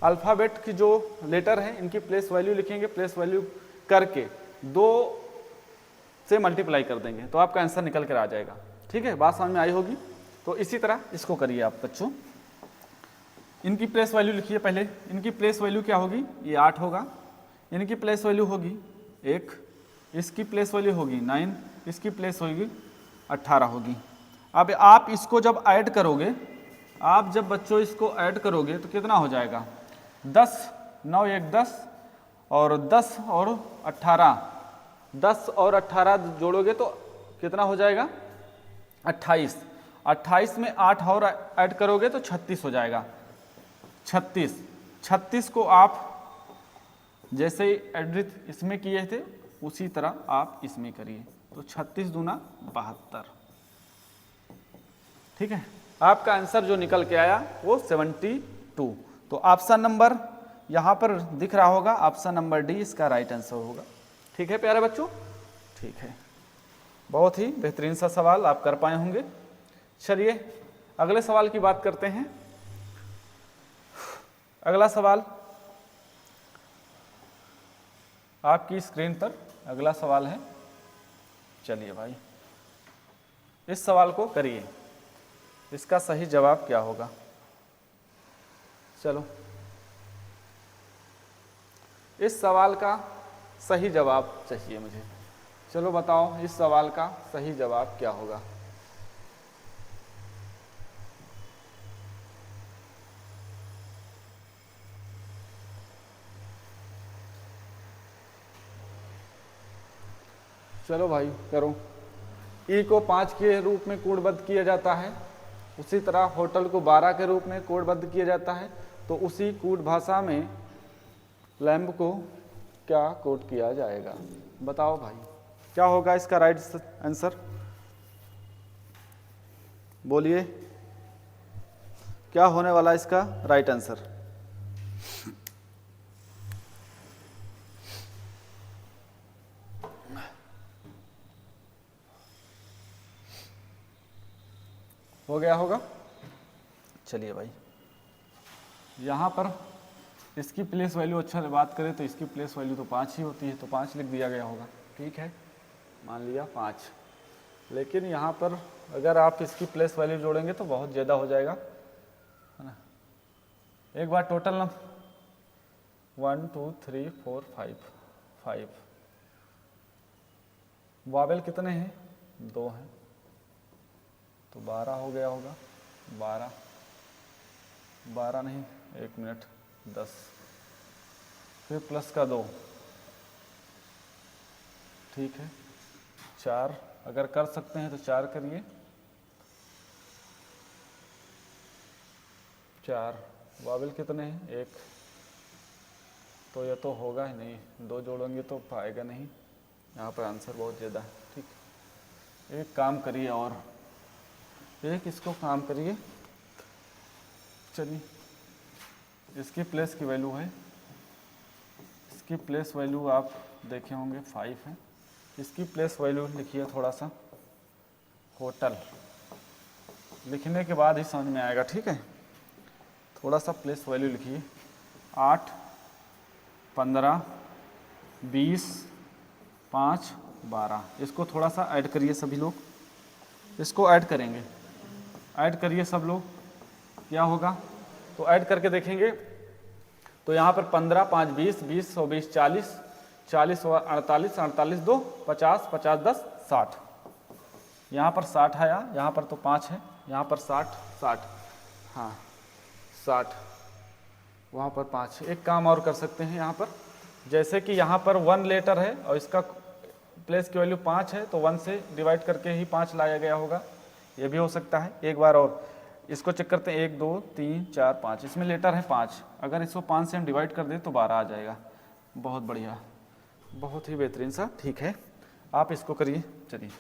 अल्फ़ाबेट की जो लेटर हैं इनकी प्लेस वैल्यू लिखेंगे, प्लेस वैल्यू करके 2 से मल्टीप्लाई कर देंगे तो आपका आंसर निकल कर आ जाएगा। ठीक है, बात समझ में आई होगी। तो इसी तरह इसको करिए आप बच्चों। इनकी प्लेस वैल्यू लिखिए पहले। इनकी प्लेस वैल्यू क्या होगी, ये 8 होगा, इनकी प्लेस वैल्यू होगी 1, इसकी प्लेस वैल्यू होगी 9, इसकी प्लेस होगी 18 होगी। अब आप इसको जब ऐड करोगे, आप जब बच्चों इसको ऐड करोगे तो कितना हो जाएगा, 10, 9 1 10 और 10 और 18, 10 और 18 जोड़ोगे तो कितना हो जाएगा 28, 28 में 8 और ऐड करोगे तो 36 हो जाएगा। 36 को आप जैसे एडिट इसमें किए थे उसी तरह आप इसमें करिए तो 36 दूना 72। ठीक है, आपका आंसर जो निकल के आया वो 72। तो ऑप्शन नंबर यहाँ पर दिख रहा होगा, ऑप्शन नंबर डी इसका राइट आंसर होगा। ठीक है प्यारे बच्चों, ठीक है, बहुत ही बेहतरीन सा सवाल आप कर पाए होंगे। चलिए अगले सवाल की बात करते हैं। अगला सवाल आपकी स्क्रीन पर अगला सवाल है। चलिए भाई इस सवाल को करिए, इसका सही जवाब क्या होगा। चलो इस सवाल का सही जवाब चाहिए मुझे। चलो बताओ इस सवाल का सही जवाब क्या होगा। चलो भाई करो। ई को 5 के रूप में कोडबद्ध किया जाता है, उसी तरह होटल को 12 के रूप में कोडबद्ध किया जाता है, तो उसी कोड भाषा में लैंब को क्या कोड किया जाएगा। बताओ भाई क्या होगा इसका राइट आंसर, बोलिए क्या होने वाला इसका राइट आंसर। हो गया होगा। चलिए भाई यहाँ पर इसकी प्लेस वैल्यू अच्छा बात करें तो इसकी प्लेस वैल्यू तो 5 ही होती है, तो 5 लिख दिया गया होगा। ठीक है, मान लिया 5, लेकिन यहाँ पर अगर आप इसकी प्लेस वैल्यू जोड़ेंगे तो बहुत ज़्यादा हो जाएगा, है ना। एक बार टोटल नंबर 1 2 3 4 5 वावेल कितने हैं, 2 हैं, तो 12 हो गया होगा। 12 नहीं, 1 मिनट, 10, फिर प्लस का 2, ठीक है, 4 अगर कर सकते हैं तो 4 करिए, 4 वावेल कितने हैं, 1, तो ये तो होगा ही नहीं, 2 जोड़ेंगे तो पाएगा नहीं, यहाँ पर आंसर बहुत ज़्यादा है। ठीक, एक काम करिए और एक इसको काम करिए। चलिए इसकी प्लेस की वैल्यू है, इसकी प्लेस वैल्यू आप देखे होंगे 5 है, इसकी प्लेस वैल्यू लिखिए थोड़ा सा, होटल लिखने के बाद ही समझ में आएगा। ठीक है, थोड़ा सा प्लेस वैल्यू लिखिए, 8 15 20 5 12, इसको थोड़ा सा ऐड करिए सभी लोग, इसको ऐड करेंगे, ऐड करिए सब लोग, क्या होगा तो ऐड करके देखेंगे तो यहाँ पर 15 5 20 20 और 20 40 40 और 48 48 2 50 50 10 60, यहाँ पर 60 आया, यहाँ पर तो 5 है, यहाँ पर 60 60, हाँ 60, वहाँ पर 5। एक काम और कर सकते हैं यहाँ पर, जैसे कि यहाँ पर 1 लेटर है और इसका प्लेस की वैल्यू 5 है तो 1 से डिवाइड करके ही 5 लाया गया होगा, ये भी हो सकता है। एक बार और इसको चेक करते हैं, 1 2 3 4 5, इसमें लेटर है 5, अगर इसको 5 से हम डिवाइड कर दें तो 12 आ जाएगा। बहुत बढ़िया, बहुत ही बेहतरीन सा। ठीक है, आप इसको करिए। चलिए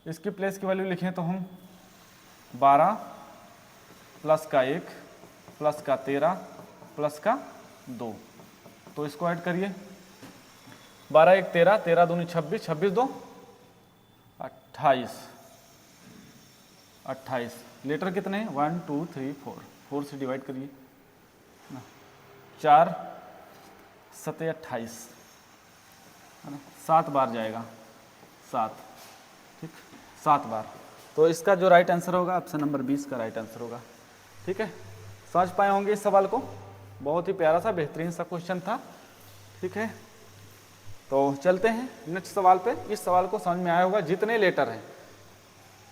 इसकी प्लेस की वैल्यू लिखें तो हम 12 प्लस का 1 प्लस का 13 प्लस का 2, तो इसको ऐड करिए, 12 1 13 13 दूनी 26 26 2 28 लेटर कितने हैं 1 2 3 4 से डिवाइड करिए ना, 4 सते 28 है ना, 7 बार जाएगा 7, ठीक 7 बार। तो इसका जो राइट आंसर होगा ऑप्शन नंबर 20 का राइट आंसर होगा। ठीक है, समझ पाए होंगे इस सवाल को, बहुत ही प्यारा सा बेहतरीन सा क्वेश्चन था। ठीक है, तो चलते हैं नेक्स्ट सवाल पे। इस सवाल को समझ में आया होगा, जितने लेटर हैं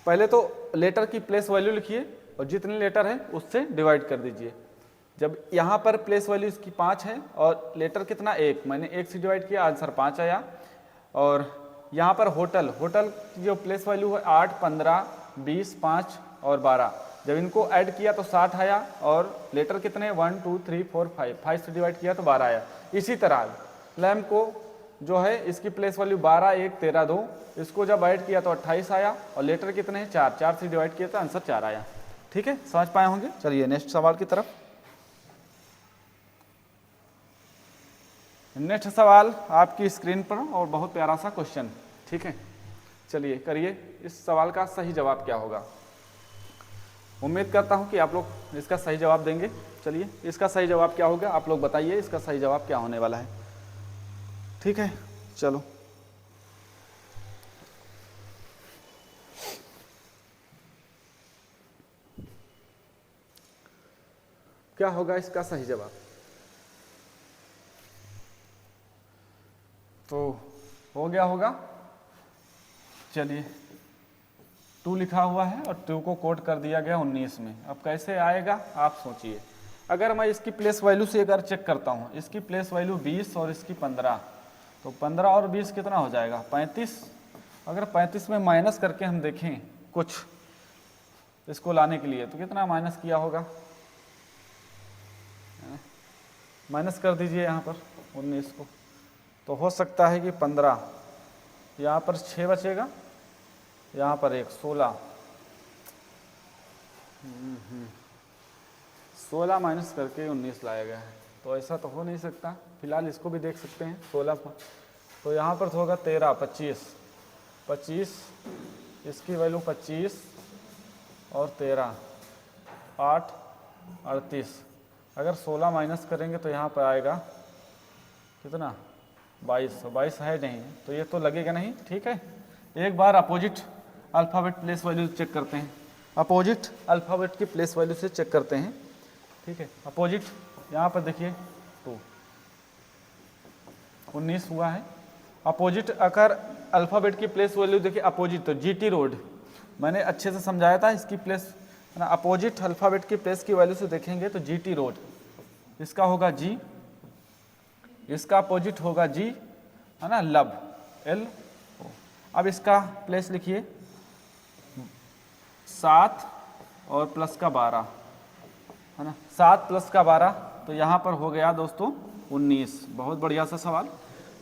पहले तो लेटर की प्लेस वैल्यू लिखिए और जितने लेटर हैं उससे डिवाइड कर दीजिए। जब यहाँ पर प्लेस वैल्यू इसकी 5 है और लेटर कितना 1, मैंने 1 से डिवाइड किया, आंसर 5 आया। और यहाँ पर होटल की जो प्लेस वैल्यू है 8 15 20 5 और 12, जब इनको ऐड किया तो 60 आया। और लेटर कितने 1 2 3 4 5 से डिवाइड किया तो 12 आया। इसी तरह लैम्प को जो है इसकी प्लेस वैल्यू 12 1 13 2, इसको जब ऐड किया तो 28 आया। और लेटर कितने हैं 4 से डिवाइड किया तो आंसर 4 आया। ठीक है, समझ पाए होंगे। चलिए नेक्स्ट सवाल की तरफ। नेक्स्ट सवाल आपकी स्क्रीन पर और बहुत प्यारा सा क्वेश्चन। ठीक है, चलिए करिए, इस सवाल का सही जवाब क्या होगा। उम्मीद करता हूं कि आप लोग इसका सही जवाब देंगे। चलिए इसका सही जवाब क्या होगा आप लोग बताइए, इसका सही जवाब क्या होने वाला है। ठीक है, चलो क्या होगा इसका सही जवाब। तो हो गया होगा, चलिए 2 लिखा हुआ है और 2 को कोड कर दिया गया 19 में। अब कैसे आएगा आप सोचिए। अगर मैं इसकी प्लेस वैल्यू से अगर चेक करता हूँ, इसकी प्लेस वैल्यू 20 और इसकी 15, तो 15 और 20 कितना हो जाएगा 35। अगर 35 में माइनस करके हम देखें कुछ इसको लाने के लिए, तो कितना माइनस किया होगा, माइनस कर दीजिए यहाँ पर 19 को। तो हो सकता है कि 15, यहाँ पर 6 बचेगा, यहाँ पर 1 16, 16 माइनस करके 19 लाया गया है। तो ऐसा तो हो नहीं सकता, फिलहाल इसको भी देख सकते हैं 16 पर। तो यहाँ पर तो होगा 13 25, इसकी वैल्यू 25 और 13 8 38। अगर 16 माइनस करेंगे तो यहाँ पर आएगा कितना 22 है नहीं, तो ये तो लगेगा नहीं। ठीक है, एक बार opposite alphabet place value check करते हैं, अपोजिट अल्फ़ाबेट की प्लेस वैल्यू से चेक करते हैं। ठीक है, अपोजिट यहाँ पर देखिए 2 19 हुआ है। अपोजिट अगर अल्फ़ाबेट की प्लेस वैल्यू देखिए अपोजिट, तो GT रोड मैंने अच्छे से समझाया था, इसकी प्लेस है ना। अपोजिट अल्फ़ाबेट की प्लेस की वैल्यू से देखेंगे तो GT रोड, इसका होगा G, इसका अपोजिट होगा G है ना, लब L। अब इसका प्लेस लिखिए 7 और प्लस का 12 है ना, 7 प्लस का 12, तो यहाँ पर हो गया दोस्तों 19। बहुत बढ़िया सा सवाल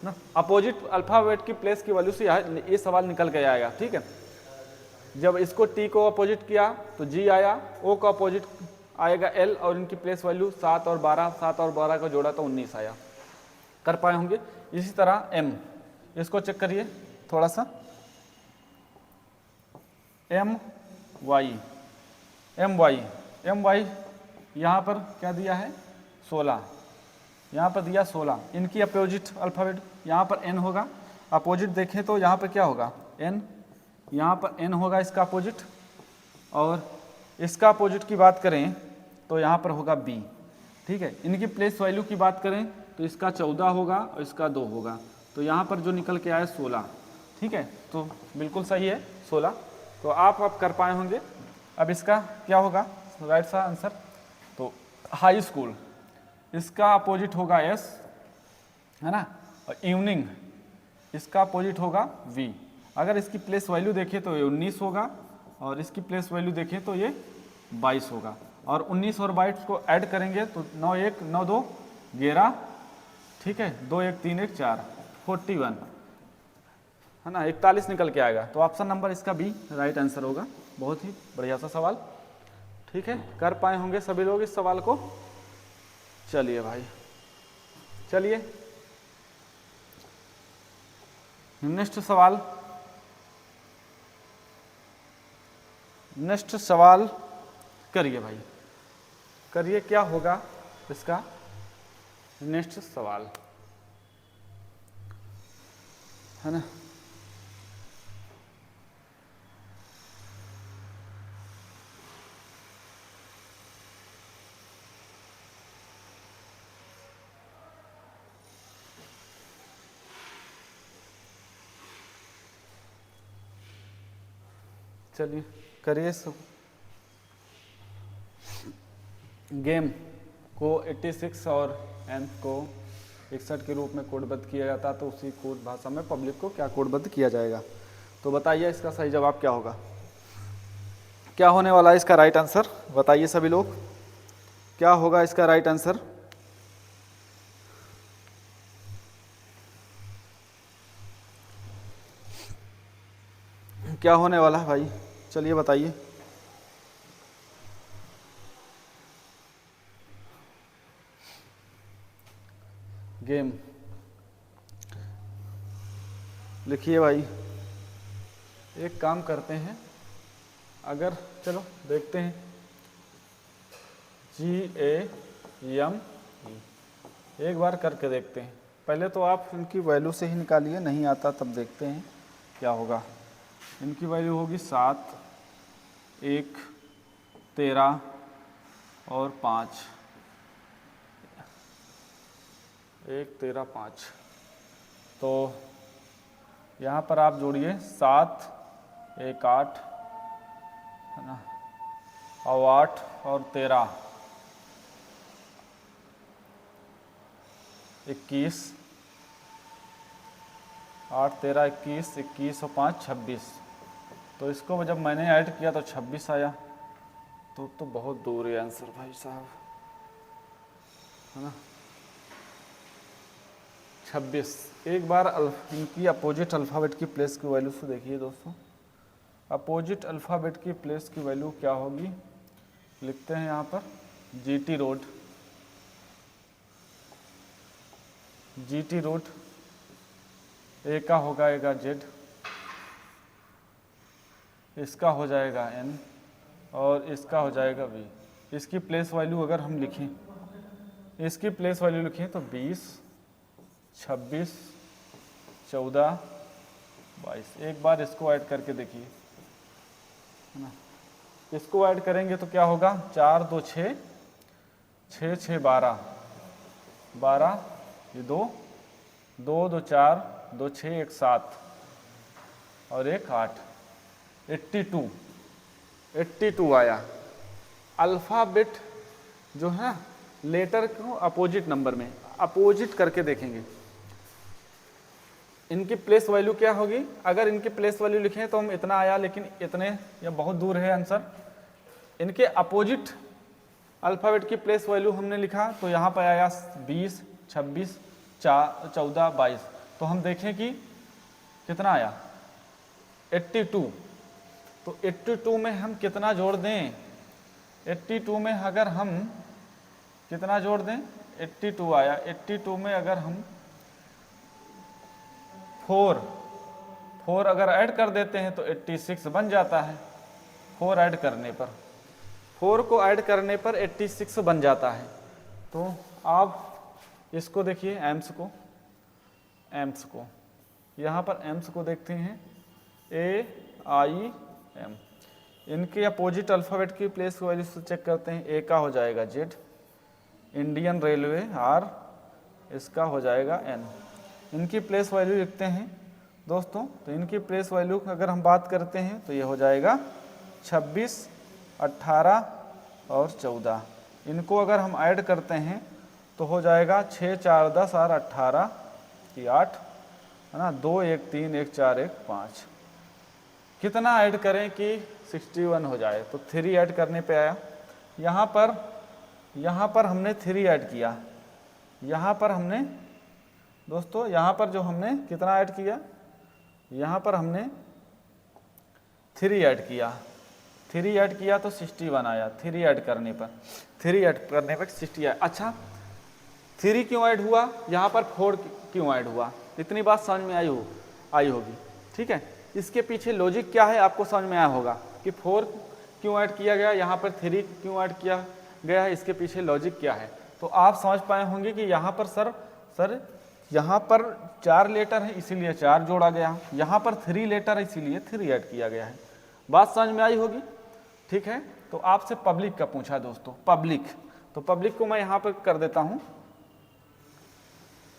ना। अपोजिट अल्फ़ाबेट की प्लेस की वैल्यू से ये सवाल निकल के आएगा। ठीक है, जब इसको T को अपोजिट किया तो G आया, O का अपोजिट आएगा L, और इनकी प्लेस वैल्यू 7 और 12 को जोड़ा तो 19 आया। कर पाए होंगे। इसी तरह M, इसको चेक करिए थोड़ा सा, M Y यहाँ पर क्या दिया है 16, यहाँ पर दिया 16। इनकी अपोजिट अल्फ़ाबेट यहाँ पर N होगा, अपोजिट देखें तो यहाँ पर क्या होगा N, यहाँ पर N होगा इसका अपोजिट। और इसका अपोजिट की बात करें तो यहाँ पर होगा B। ठीक है, इनकी प्लेस वैल्यू की बात करें तो इसका 14 होगा और इसका 2 होगा, तो यहाँ पर जो निकल के आया 16। ठीक है, तो बिल्कुल सही है 16। तो आप कर पाए होंगे। अब इसका क्या होगा राइट सा आंसर, तो हाई स्कूल, इसका अपोजिट होगा S है ना, और इवनिंग इसका अपोजिट होगा V। अगर इसकी प्लेस वैल्यू देखें तो ये 19 होगा, और इसकी प्लेस वैल्यू देखें तो ये 22 होगा। और 19 और 22 को ऐड करेंगे तो 9 1 9 2 11, ठीक है, 2 1 3 1 4 41 है ना, 41 निकल के आएगा। तो ऑप्शन नंबर इसका B राइट आंसर होगा। बहुत ही बढ़िया सा सवाल। ठीक है, कर पाए होंगे सभी लोग इस सवाल को। चलिए भाई, चलिए नेक्स्ट सवाल। नेक्स्ट सवाल करिए भाई, करिए, क्या होगा इसका नेक्स्ट सवाल, है ना। चलिए करिए सब। गेम को 86 और एन को 61 के रूप में कोडबद्ध किया जाता है, तो उसी कोड भाषा में पब्लिक को क्या कोडबद्ध किया जाएगा। तो बताइए इसका सही जवाब क्या होगा, क्या होने वाला है इसका राइट आंसर, बताइए सभी लोग, क्या होगा इसका राइट आंसर। क्या होने वाला है भाई, चलिए बताइए। गेम लिखिए भाई। एक काम करते हैं, अगर चलो देखते हैं, GAM एक बार करके देखते हैं। पहले तो आप इनकी वैल्यू से ही निकालिए, नहीं आता तब देखते हैं क्या होगा। इनकी वैल्यू होगी 7, 1, 13 और 5, 1, 13, 5। तो यहाँ पर आप जोड़िए 7, 1, 8, है ना, और 8 और 13, 21, 8, 13, 21, 21 और 5, 26। तो इसको जब मैंने ऐड किया तो 26 आया। तो बहुत दूर है आंसर भाई साहब, है ना, 26। एक बार इनकी अपोजिट अल्फ़ाबेट की प्लेस की वैल्यू से देखिए दोस्तों। अपोजिट अल्फ़ाबेट की प्लेस की वैल्यू क्या होगी, लिखते हैं यहाँ पर GT रोड, GT रोड, ए का हो जाएगा Z, इसका हो जाएगा N और इसका हो जाएगा V। इसकी प्लेस वैल्यू अगर हम लिखें, इसकी प्लेस वैल्यू लिखें तो 20, 26, 14, 22। एक बार इसको ऐड करके देखिए, है ना, इसको ऐड करेंगे तो क्या होगा, 4, 2, 6, 6, 6, 12, 12, ये 2, 2, 2, 4, 2, 6, 1, 7 और 1, 8, 82 आया। अल्फ़ाबेट जो है लेटर को अपोजिट नंबर में अपोजिट करके देखेंगे, इनकी प्लेस वैल्यू क्या होगी। अगर इनकी प्लेस वैल्यू लिखें तो हम इतना आया, लेकिन इतने या बहुत दूर है आंसर। इनके अपोजिट अल्फ़ाबेट की प्लेस वैल्यू हमने लिखा तो यहाँ पर आया 20, 26, 14, 22। तो हम देखें कि कितना आया, 82। तो 82 में हम कितना जोड़ दें, 82 में अगर हम कितना जोड़ दें, 82 आया। 82 में अगर हम 4 अगर ऐड कर देते हैं तो 86 बन जाता है। 4 ऐड करने पर, 4 को ऐड करने पर 86 बन जाता है। तो आप इसको देखिए, एम्स को यहाँ पर एम्स को देखते हैं, AIM। इनके अपोजिट अल्फ़ाबेट की प्लेस वैल्यू से चेक करते हैं। ए का हो जाएगा Z, इंडियन रेलवे R, इसका हो जाएगा N। इनकी प्लेस वैल्यू लिखते हैं दोस्तों। तो इनकी प्लेस वैल्यू अगर हम बात करते हैं तो ये हो जाएगा 26, 18 और 14। इनको अगर हम ऐड करते हैं तो हो जाएगा 6, 4, 10 और 18 की 8, है ना, 2, 1, 3, 1, 4, 1, 5। कितना ऐड करें कि 61 हो जाए, तो 3 ऐड करने पे आया। यहाँ पर हमने 3 ऐड किया। यहाँ पर हमने दोस्तों, यहाँ पर जो हमने कितना ऐड किया, यहाँ पर हमने 3 ऐड किया। 3 ऐड किया तो 61 आया। 3 ऐड करने पर 60 आया। अच्छा, 3 क्यों ऐड हुआ, यहाँ पर 4 क्यों ऐड हुआ, इतनी बात समझ में आई होगी। ठीक है, इसके पीछे लॉजिक क्या है आपको समझ में आया होगा कि 4 क्यों ऐड किया गया, यहाँ पर 3 क्यों ऐड किया गया है, इसके पीछे लॉजिक क्या है। तो आप समझ पाए होंगे कि यहाँ पर सर यहाँ पर 4 लेटर है इसीलिए 4 जोड़ा गया, यहाँ पर 3 लेटर है इसीलिए 3 ऐड किया गया है। बात समझ में आई होगी, ठीक है। तो आपसे पब्लिक का पूछा दोस्तों, पब्लिक, तो पब्लिक को मैं यहाँ पर कर देता हूँ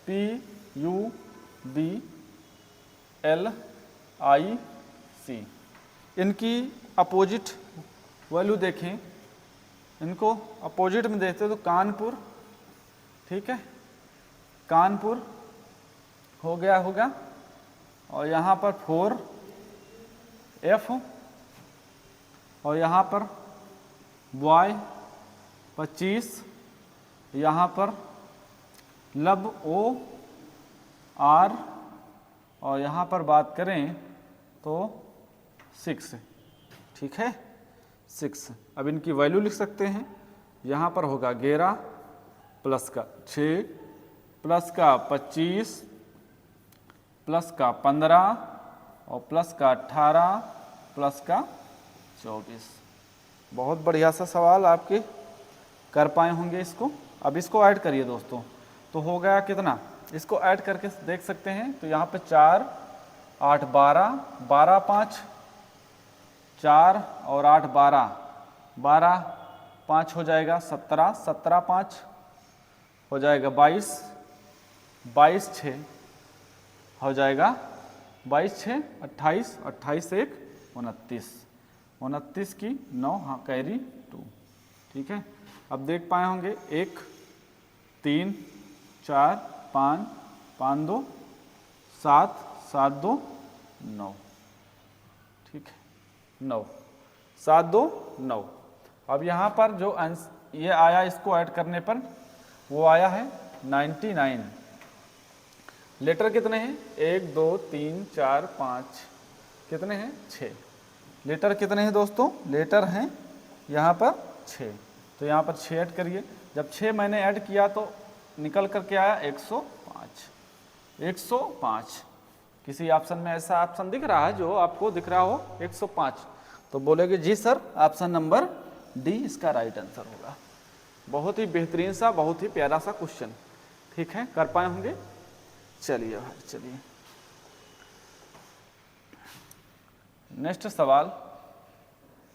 PUBLIC। इनकी अपोजिट वैल्यू देखें, इनको अपोजिट में देखते तो कानपुर, ठीक है, कानपुर हो गया होगा, और यहाँ पर 4F, और यहाँ पर Y 25, यहाँ पर लब OR, और यहाँ पर बात करें तो 6, ठीक है, 6। अब इनकी वैल्यू लिख सकते हैं, यहाँ पर होगा 11 प्लस का 6 प्लस का 25 प्लस का 15 और प्लस का 18 प्लस का 24। बहुत बढ़िया सा सवाल आपके कर पाए होंगे इसको। अब इसको ऐड करिए दोस्तों, तो हो गया कितना, इसको ऐड करके देख सकते हैं। तो यहाँ पे 4 8 12, 12 5 4 और 8 12, 12 5 हो जाएगा 17, 17 5 हो जाएगा 22, 22 6 हो जाएगा 22 6 28, 28 1 29, 29 की 9, हाँ कैरी 2, ठीक है। अब देख पाए होंगे 1 3 4 5 5 2 7 7 2 9, ठीक है, 9 7 2 9। अब यहाँ पर जो आंसर ये आया, इसको ऐड करने पर वो आया है 99। लेटर कितने हैं, 1 2 3 4 5, कितने हैं 6। लेटर कितने हैं दोस्तों, लेटर हैं यहाँ पर 6, तो यहाँ पर 6 ऐड करिए। जब 6 मैंने ऐड किया तो निकल कर के आया 105, 105। किसी ऑप्शन में ऐसा ऑप्शन दिख रहा है जो आपको दिख रहा हो 105, तो बोलेगे जी सर ऑप्शन नंबर डी इसका राइट आंसर होगा। बहुत ही बेहतरीन सा, बहुत ही प्यारा सा क्वेश्चन, ठीक है, कर पाए होंगे। चलिए भाई चलिए, नेक्स्ट सवाल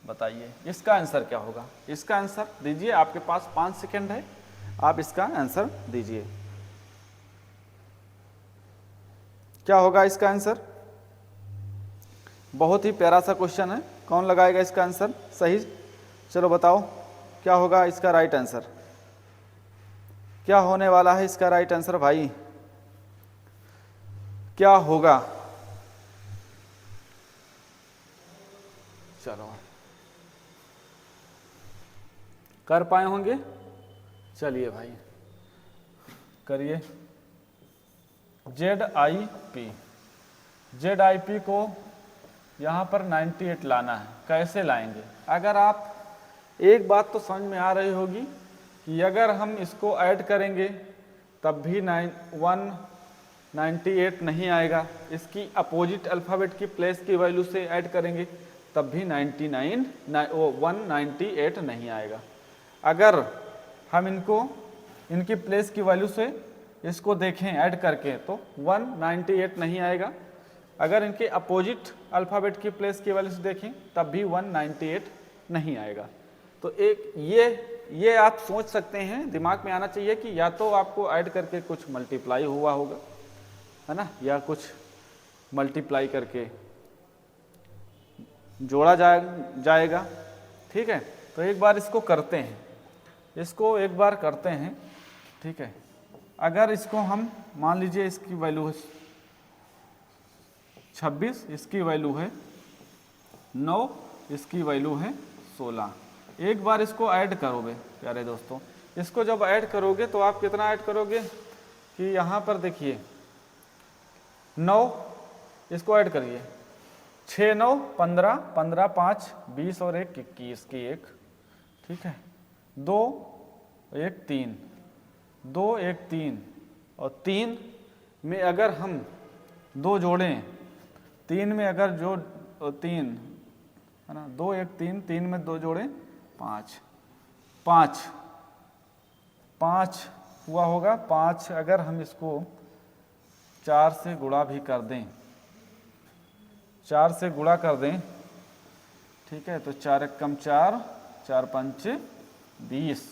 बताइए, इसका आंसर क्या होगा। इसका आंसर दीजिए, आपके पास 5 सेकंड है, आप इसका आंसर दीजिए। क्या होगा इसका आंसर, बहुत ही प्यारा सा क्वेश्चन है, कौन लगाएगा इसका आंसर सही, चलो बताओ क्या होगा इसका राइट आंसर, क्या होने वाला है इसका राइट आंसर भाई, क्या होगा। चलो कर पाए होंगे, चलिए भाई करिए। ZIP को यहाँ पर 98 लाना है, कैसे लाएंगे। अगर आप, एक बात तो समझ में आ रही होगी कि अगर हम इसको ऐड करेंगे तब भी 198 नहीं आएगा, इसकी अपोजिट अल्फ़ाबेट की प्लेस की वैल्यू से ऐड करेंगे तब भी 198 नहीं आएगा। अगर हम इनकी प्लेस की वैल्यू से इसको देखें ऐड करके तो 198 नहीं आएगा। अगर इनके अपोजिट अल्फ़ाबेट की प्लेस की वैल्यू से देखें तब भी 198 नहीं आएगा। तो एक ये आप सोच सकते हैं, दिमाग में आना चाहिए कि या तो आपको ऐड करके कुछ मल्टीप्लाई हुआ होगा, है ना, या कुछ मल्टीप्लाई करके जोड़ा जाएगा, ठीक है। तो एक बार इसको करते हैं, इसको एक बार करते हैं, ठीक है। अगर इसको हम मान लीजिए इसकी वैल्यू है 26, इसकी वैल्यू है 9, इसकी वैल्यू है 16। एक बार इसको ऐड करोगे प्यारे दोस्तों, इसको जब ऐड करोगे तो आप कितना ऐड करोगे कि यहाँ पर देखिए 9, इसको ऐड करिए 6 9 15, 15 5 20 और 1 21 की 1, ठीक है। 2 1 3, 2 1 3 और 3 में अगर हम 2 जोड़ें, 3 में अगर जो 3 है ना। 2 1 3, 3 में 2 जोड़े 5, 5 5 हुआ होगा। 5 अगर हम इसको 4 से गुणा भी कर दें, 4 से गुणा कर दें, ठीक है, तो 4 1 कम 4, 4 5 20,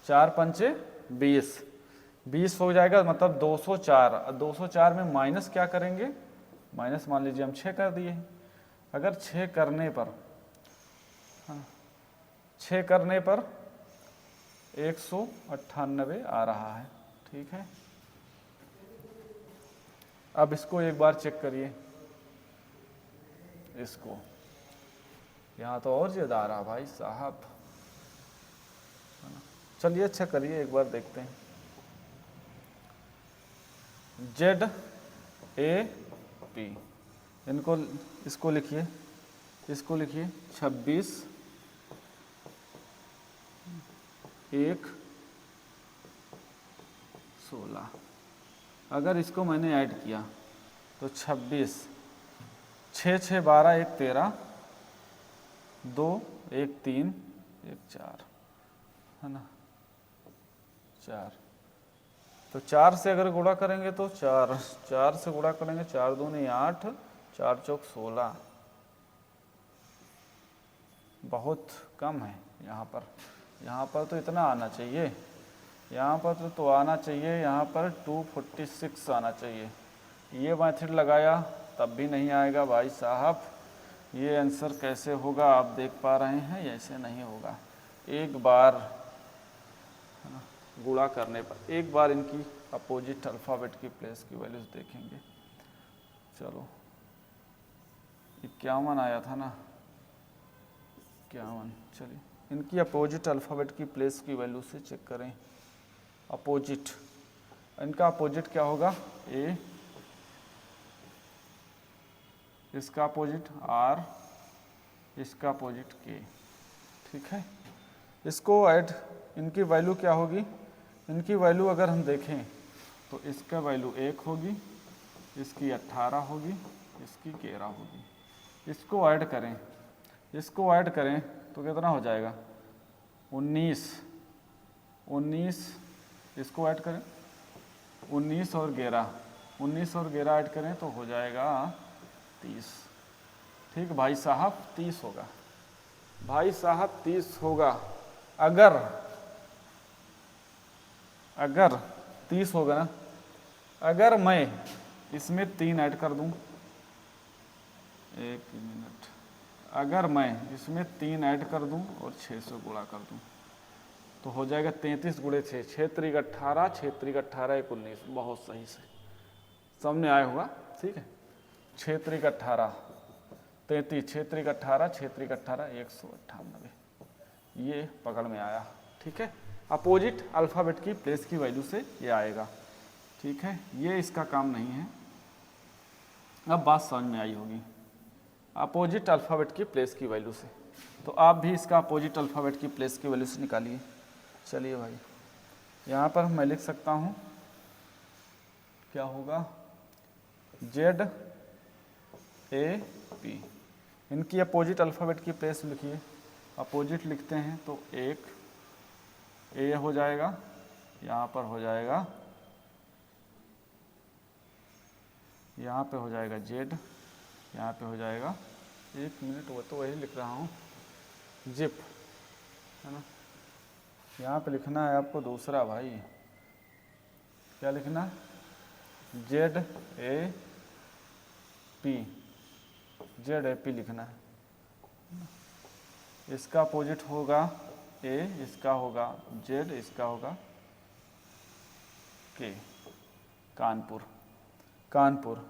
4 5 20, 20 हो जाएगा, मतलब 204। 204 में माइनस क्या करेंगे, माइनस मान लीजिए हम 6 कर दिए। अगर 6 करने पर, 6 करने पर 198 आ रहा है, ठीक है। अब इसको एक बार चेक करिए, इसको, यहाँ तो और ज़्यादा आ रहा भाई साहब, चलिए अच्छा करिए, एक बार देखते हैं। जेड ए पी, इनको, इसको लिखिए, इसको लिखिए 26 1 16। अगर इसको मैंने ऐड किया तो 26 6 6 12 1 13, 2 1 3 1 4, है ना, 4। तो 4 से अगर गुणा करेंगे तो 4 से गुणा करेंगे, 4 दूनी 8, 4 चौक 16, बहुत कम है यहाँ पर। यहाँ पर तो इतना आना चाहिए, यहाँ पर तो आना चाहिए, यहाँ पर 246 आना चाहिए। ये मेथड लगाया तब भी नहीं आएगा भाई साहब। ये आंसर कैसे होगा, आप देख पा रहे हैं, ऐसे नहीं होगा। एक बार गुणा करने पर, एक बार इनकी अपोजिट अल्फ़ाबेट की प्लेस की वैल्यूज देखेंगे। चलो 51 आया था ना, 51। चलिए इनकी अपोजिट अल्फ़ाबेट की प्लेस की वैल्यू से चेक करें। अपोजिट, इनका अपोजिट क्या होगा, ए, इसका अपोजिट आर, इसका अपोजिट के, ठीक है। इसको ऐड, इनकी वैल्यू क्या होगी, इनकी वैल्यू अगर हम देखें तो इसका वैल्यू 1 होगी, इसकी 18 होगी, इसकी 11 होगी। इसको ऐड करें, इसको ऐड करें तो कितना हो जाएगा, 19, 19, इसको ऐड करें 19 और 11, 19 और 11 ऐड करें तो हो जाएगा 30। ठीक भाई साहब, 30 होगा भाई साहब, 30 होगा। अगर 30 होगा ना, अगर मैं इसमें 3 ऐड कर दूं, एक मिनट, अगर मैं इसमें 3 ऐड कर दूं और 6 से गुणा कर दूं तो हो जाएगा 33 गुणे 6, 6 3 18, 6 3 18 1 19। बहुत सही से सामने आया होगा, ठीक है। 6 3 18 33, 6 3 18, 6 3 18 198, ये पकड़ में आया, ठीक है। अपोजिट अल्फ़ाबेट की प्लेस की वैल्यू से ये आएगा, ठीक है। ये इसका काम नहीं है। अब बात समझ में आई होगी, अपोजिट अल्फ़ाबेट की प्लेस की वैल्यू से। तो आप भी इसका अपोजिट अल्फ़ाबेट की प्लेस की वैल्यू से निकालिए। चलिए भाई, यहाँ पर मैं लिख सकता हूँ, क्या होगा, जेड ए पी, इनकी अपोजिट अल्फ़ाबेट की प्लेस लिखिए। अपोजिट लिखते हैं तो एक ए हो जाएगा, यहाँ पर हो जाएगा, यहाँ पे हो जाएगा जेड, यहाँ पे हो जाएगा, एक मिनट, वो तो वही लिख रहा हूँ, जिप, है ना। यहाँ पे लिखना है आपको दूसरा भाई, क्या लिखना, Z A P, Z A P लिखना है। इसका अपोजिट होगा ए, इसका होगा जेड, इसका होगा के, कानपुर, कानपुर।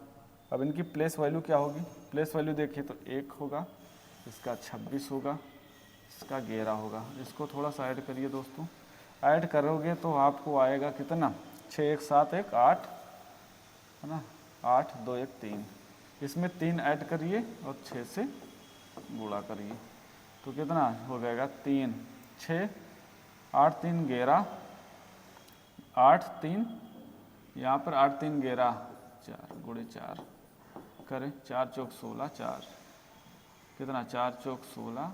अब इनकी प्लेस वैल्यू क्या होगी, प्लेस वैल्यू देखिए तो 1 होगा, इसका 26 होगा, इसका 11 होगा। इसको थोड़ा सा ऐड करिए दोस्तों, ऐड करोगे तो आपको आएगा कितना, 6 1 7 1 8, है ना, 8 2 1 3, इसमें 3 ऐड करिए और 6 से गुणा करिए तो कितना हो जाएगा, 3 6 8 3 11, 8 3, यहाँ पर 8 3 11, 4 गुणे 4 करें, 4 चौक 16, 4 कितना, 4 चौक 16,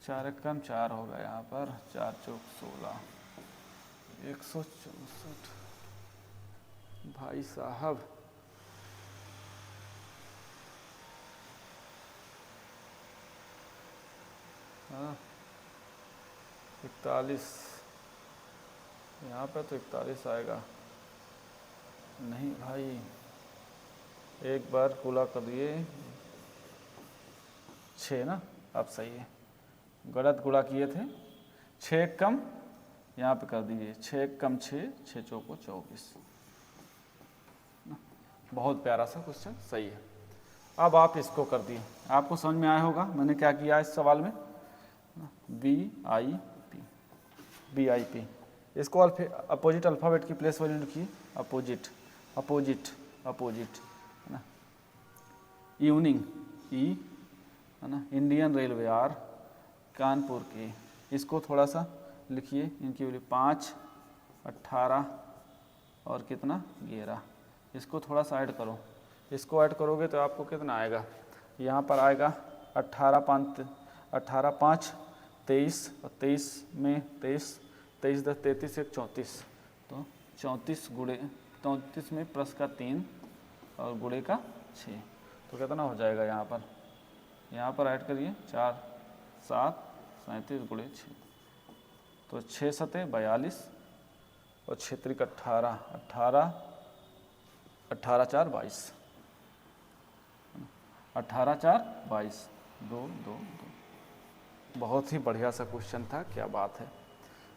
4 एकम 4 होगा यहाँ पर, 4 चौक 16, 164 भाई साहब। हाँ 41, यहाँ पे तो 41 आएगा नहीं भाई, एक बार गुणा कर दिए 6 ना, अब सही है, गलत गुणा किए थे। 6 कम यहाँ पे कर दीजिए, 6 कम 6, 6 चौको 24। बहुत प्यारा सा क्वेश्चन, सही है। अब आप इसको कर दिए, आपको समझ में आया होगा मैंने क्या किया इस सवाल में। BIP, इसको अपोजिट अल्फ़ाबेट की प्लेस वैल्यू लिखिए, अपोजिट है ना। इवनिंग, ई है ना, इंडियन रेलवे, आर, कानपुर की, इसको थोड़ा सा लिखिए, इनकी वैल्यू 5, 18 और कितना 11, इसको थोड़ा सा ऐड करो, इसको ऐड करोगे तो आपको कितना आएगा, यहाँ पर आएगा 18 5 23, और 23 में 23 10 33 1 34, तो 34 में प्लस का 3 और गुणे का 6, तो कितना हो जाएगा यहाँ पर ऐड करिए 4 7 37 गुणे 6, तो 6 7 42 और 6 3 18 18 18 4 22, 18 4 22 2 2 2। बहुत ही बढ़िया सा क्वेश्चन था, क्या बात है,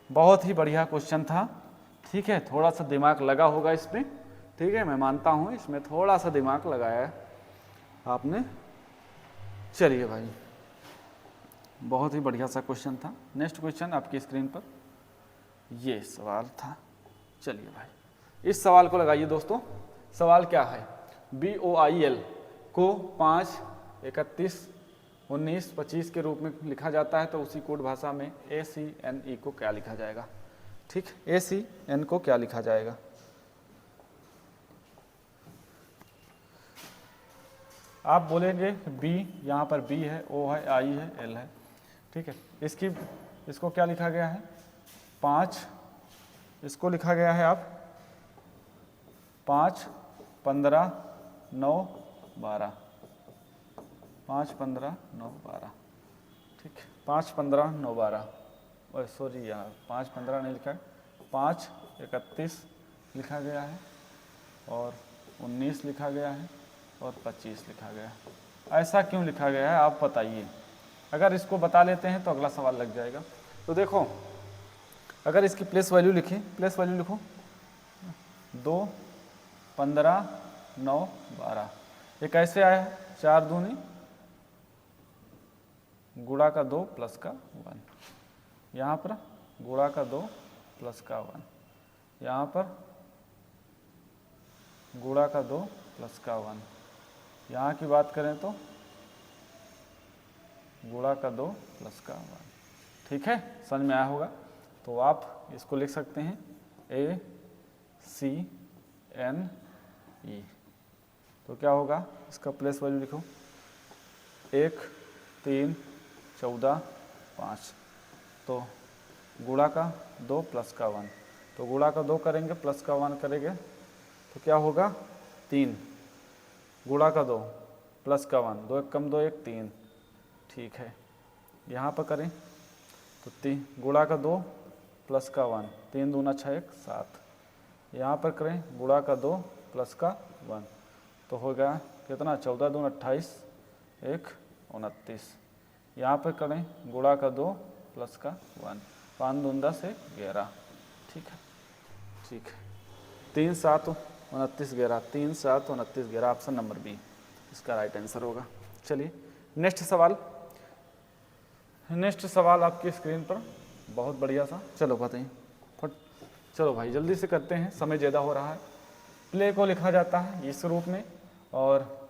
बहुत ही बढ़िया क्वेश्चन था। ठीक है, थोड़ा सा दिमाग लगा होगा इसमें, ठीक है, मैं मानता हूँ इसमें थोड़ा सा दिमाग लगाया है आपने। चलिए भाई, बहुत ही बढ़िया सा क्वेश्चन था। नेक्स्ट क्वेश्चन आपकी स्क्रीन पर ये सवाल था। चलिए भाई, इस सवाल को लगाइए दोस्तों। सवाल क्या है, BOIL को 5 31 19 25 के रूप में लिखा जाता है, तो उसी कोड भाषा में ACNE को क्या लिखा जाएगा। ठीक, ACN को क्या लिखा जाएगा। आप बोलेंगे B, यहाँ पर B है, O है, I है, L है। ठीक है, इसको क्या लिखा गया है 5, इसको लिखा गया है आप 5 15 9 12, 5 15 9 12। ठीक, 5 15 9 12, और सॉरी यहाँ 5 15 नहीं लिखा है, 5 31 लिखा गया है, और 19 लिखा गया है, और 25 लिखा गया है। ऐसा क्यों लिखा गया है आप बताइए। अगर इसको बता लेते हैं तो अगला सवाल लग जाएगा। तो देखो, अगर इसकी प्लेस वैल्यू लिखें, प्लेस वैल्यू लिखो 2 15 9 12, ये कैसे आया है, 4 दूनी गुणा का 2 प्लस का 1, यहाँ पर गुणा का 2 प्लस का 1, यहाँ पर गुणा का 2 प्लस का 1, यहाँ की बात करें तो गुणा का 2 प्लस का 1। ठीक है, समझ में आया होगा। तो आप इसको लिख सकते हैं ACNE। तो क्या होगा, इसका प्लेस वैल्यू लिखो 1 3 14 5, तो गुणा का 2 प्लस का 1, तो गुणा का 2 करेंगे प्लस का 1 करेंगे तो क्या होगा 3, गुणा का 2 प्लस का 1, 2 1 कम 2 1 3। ठीक है, यहाँ पर करें तो 3 गुणा का 2 प्लस का 1, 3 दूना 6 1 7, यहाँ पर करें गुणा का 2 प्लस का 1, तो हो गया कितना 14 दूना 28 1 29, यहाँ पर करें गुणा का 2 प्लस का 1, 5 दून 10 1 11। ठीक है, ठीक है, 3 7 29 11, 3 7 29 11, ऑप्शन नंबर बी इसका राइट आंसर होगा। चलिए नेक्स्ट सवाल आपकी स्क्रीन पर, बहुत बढ़िया सा। चलो बताइए फट, चलो भाई जल्दी से करते हैं, समय ज़्यादा हो रहा है। प्ले को लिखा जाता है इस रूप में, और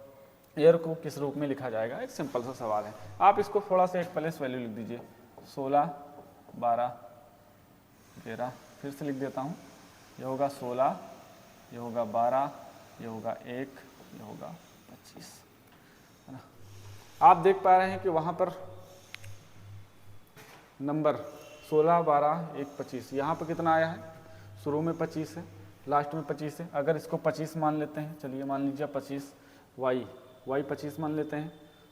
एयर को किस रूप में लिखा जाएगा, एक सिंपल सा सवाल है। आप इसको थोड़ा सा एक प्लेस वैल्यू लिख दीजिए 16 12 13, फिर से लिख देता हूँ, ये होगा 16, ये होगा 12, ये होगा 1, ये होगा 25, है ना। आप देख पा रहे हैं कि वहाँ पर नंबर 16, 12, 1, 25, यहाँ पर कितना आया है, शुरू में 25 है, लास्ट में 25 है। अगर इसको 25 मान लेते हैं, चलिए मान लीजिए 25, y 25 मान लेते हैं,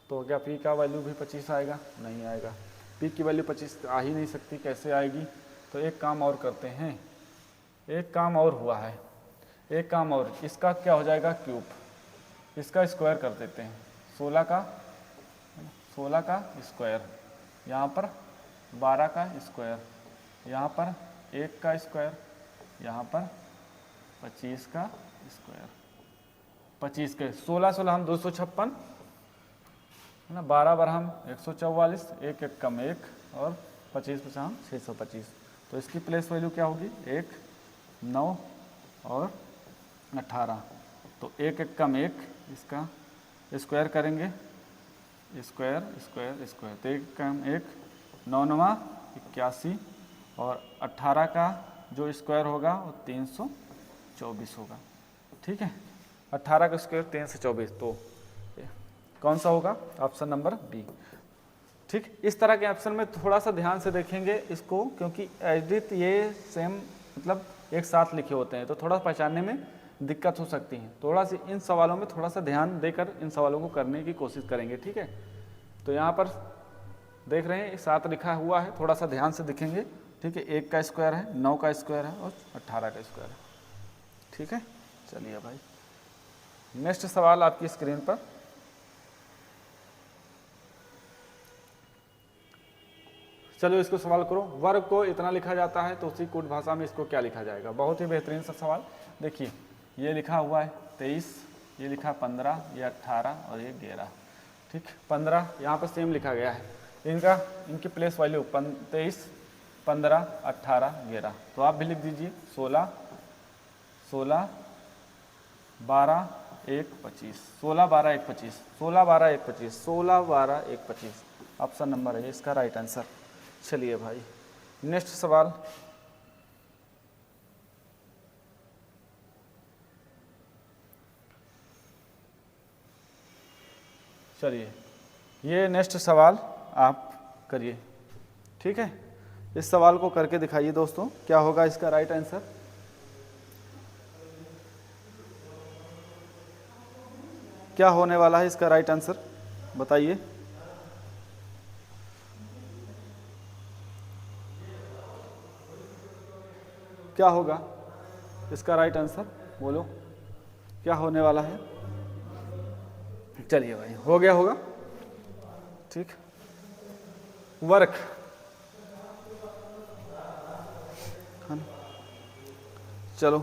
तो क्या p का वैल्यू भी 25 आएगा? नहीं आएगा, p की वैल्यू 25 आ ही नहीं सकती, कैसे आएगी? तो एक काम और करते हैं, एक काम और हुआ है, एक काम और, इसका क्या हो जाएगा क्यूब, इसका स्क्वायर कर देते हैं, 16 का स्क्वायर, यहाँ पर 12 का स्क्वायर, यहाँ पर 1 का स्क्वायर, यहाँ पर 25 का स्क्वायर, 25 के 16 हम 256 है ना, 12 बार हम 144, 1 1 कम 1 और 25 हम 625। तो इसकी प्लेस वैल्यू क्या होगी? 1, 9 और 18। तो 1 1 कम 1, इसका स्क्वायर करेंगे, स्क्वायर स्क्वायर स्क्वायर, तो 1 कम 1, 9 9 81 और 18 का जो स्क्वायर होगा वो 324 होगा। ठीक है, 18 का स्क्वायर 324, तो कौन सा होगा? Option number B. ठीक, इस तरह के ऑप्शन में थोड़ा सा ध्यान से देखेंगे इसको, क्योंकि एडिट ये सेम मतलब एक साथ लिखे होते हैं, तो थोड़ा पहचानने में दिक्कत हो सकती है। थोड़ा सा इन सवालों में थोड़ा सा ध्यान देकर इन सवालों को करने की कोशिश करेंगे। ठीक है, तो यहाँ पर देख रहे हैं 7 लिखा हुआ है, थोड़ा सा ध्यान से दिखेंगे। ठीक है, 1 का स्क्वायर है, 9 का स्क्वायर है और 18 का स्क्वायर है। ठीक है, चलिए भाई नेक्स्ट सवाल आपकी स्क्रीन पर। चलो इसको सवाल करो, वर्ग को इतना लिखा जाता है तो उसी कोड भाषा में इसको क्या लिखा जाएगा? बहुत ही बेहतरीन सा सवाल। देखिए ये लिखा हुआ है 23, ये लिखा 15, ये 18 और ये 11। ठीक, 15 यहाँ पर सेम लिखा गया है, इनकी प्लेस वैल्यू 23, 15, 18, 11। तो आप भी लिख दीजिए 16, 12, 1, 25, 16, 12, 1, 25, 16, 12, 1, 25, 16, 12, 1, 25 ऑप्शन नंबर है इसका राइट आंसर। चलिए भाई नेक्स्ट सवाल। चलिए ये नेक्स्ट सवाल आप करिए। ठीक है, इस सवाल को करके दिखाइए दोस्तों, क्या होगा इसका राइट आंसर? क्या होने वाला है इसका राइट आंसर, बताइए। क्या होगा इसका राइट आंसर, बोलो क्या होने वाला है? चलिए भाई हो गया होगा। ठीक, वर्क है ना, चलो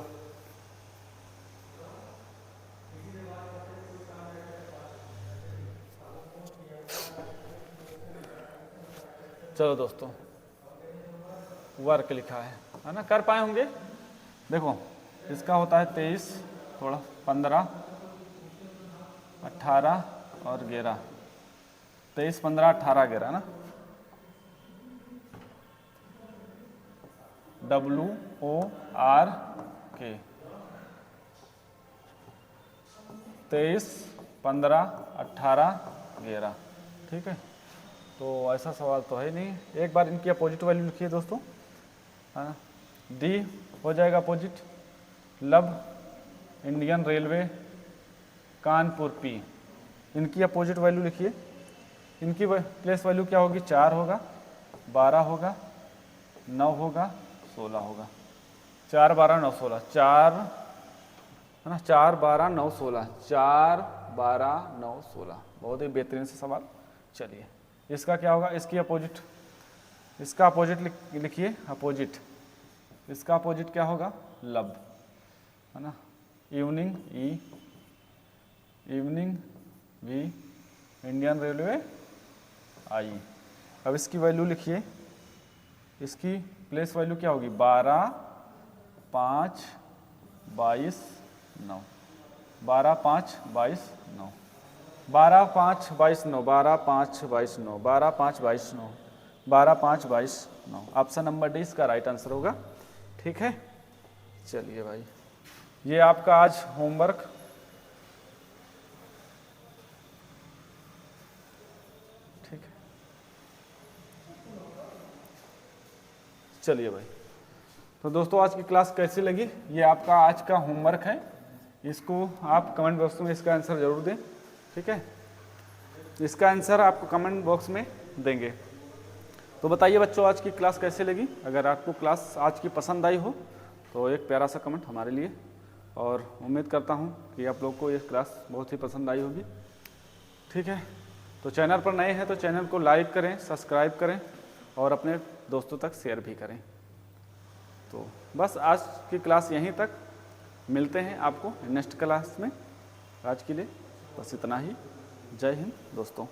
चलो दोस्तों वर्क लिखा है ना, कर पाए होंगे। देखो इसका होता है 23, थोड़ा 15, 18 और 11, 23, 15, 18, 11 ना, WORK 23, 15, 18, 11। ठीक है, तो ऐसा सवाल तो है नहीं। एक बार इनकी अपोजिट वैल्यू लिखिए दोस्तों, है ना, डी हो जाएगा अपोजिट, लब इंडियन रेलवे कानपुर पी, इनकी अपोजिट वैल्यू लिखिए। इनकी प्लेस वैल्यू क्या होगी? 4 होगा, 12 होगा, 9 होगा, 16 होगा। 4 12 9 16, 4 है ना, 4 12 9 16, 4 12 9 16। बहुत ही बेहतरीन से सवाल। चलिए इसका क्या होगा? इसकी अपोजिट, इसका अपोजिट लिखिए, अपोजिट, इसका अपोजिट क्या होगा? लब, है ना, evening E, evening V, Indian railway I. अब इसकी वैल्यू लिखिए, इसकी प्लेस वैल्यू क्या होगी? 12 5 22 9, 12 5 22 9, 12 5 22 9, 12 5 22 9, 12 5 22 9, 12 5 22 9। ऑप्शन नंबर डी इसका राइट आंसर होगा। ठीक है, चलिए भाई ये आपका आज होमवर्क ठीक है, चलिए भाई। तो दोस्तों आज की क्लास कैसी लगी, ये आपका आज का होमवर्क है, इसको आप कमेंट बॉक्स में इसका आंसर जरूर दें। ठीक है, इसका आंसर आपको कमेंट बॉक्स में देंगे। तो बताइए बच्चों आज की क्लास कैसी लगी। अगर आपको क्लास आज की पसंद आई हो तो एक प्यारा सा कमेंट हमारे लिए, और उम्मीद करता हूँ कि आप लोग को ये क्लास बहुत ही पसंद आई होगी। ठीक है, तो चैनल पर नए हैं तो चैनल को लाइक करें, सब्सक्राइब करें और अपने दोस्तों तक शेयर भी करें। तो बस आज की क्लास यहीं तक, मिलते हैं आपको नेक्स्ट क्लास में। आज के लिए बस इतना ही। जय हिंद दोस्तों।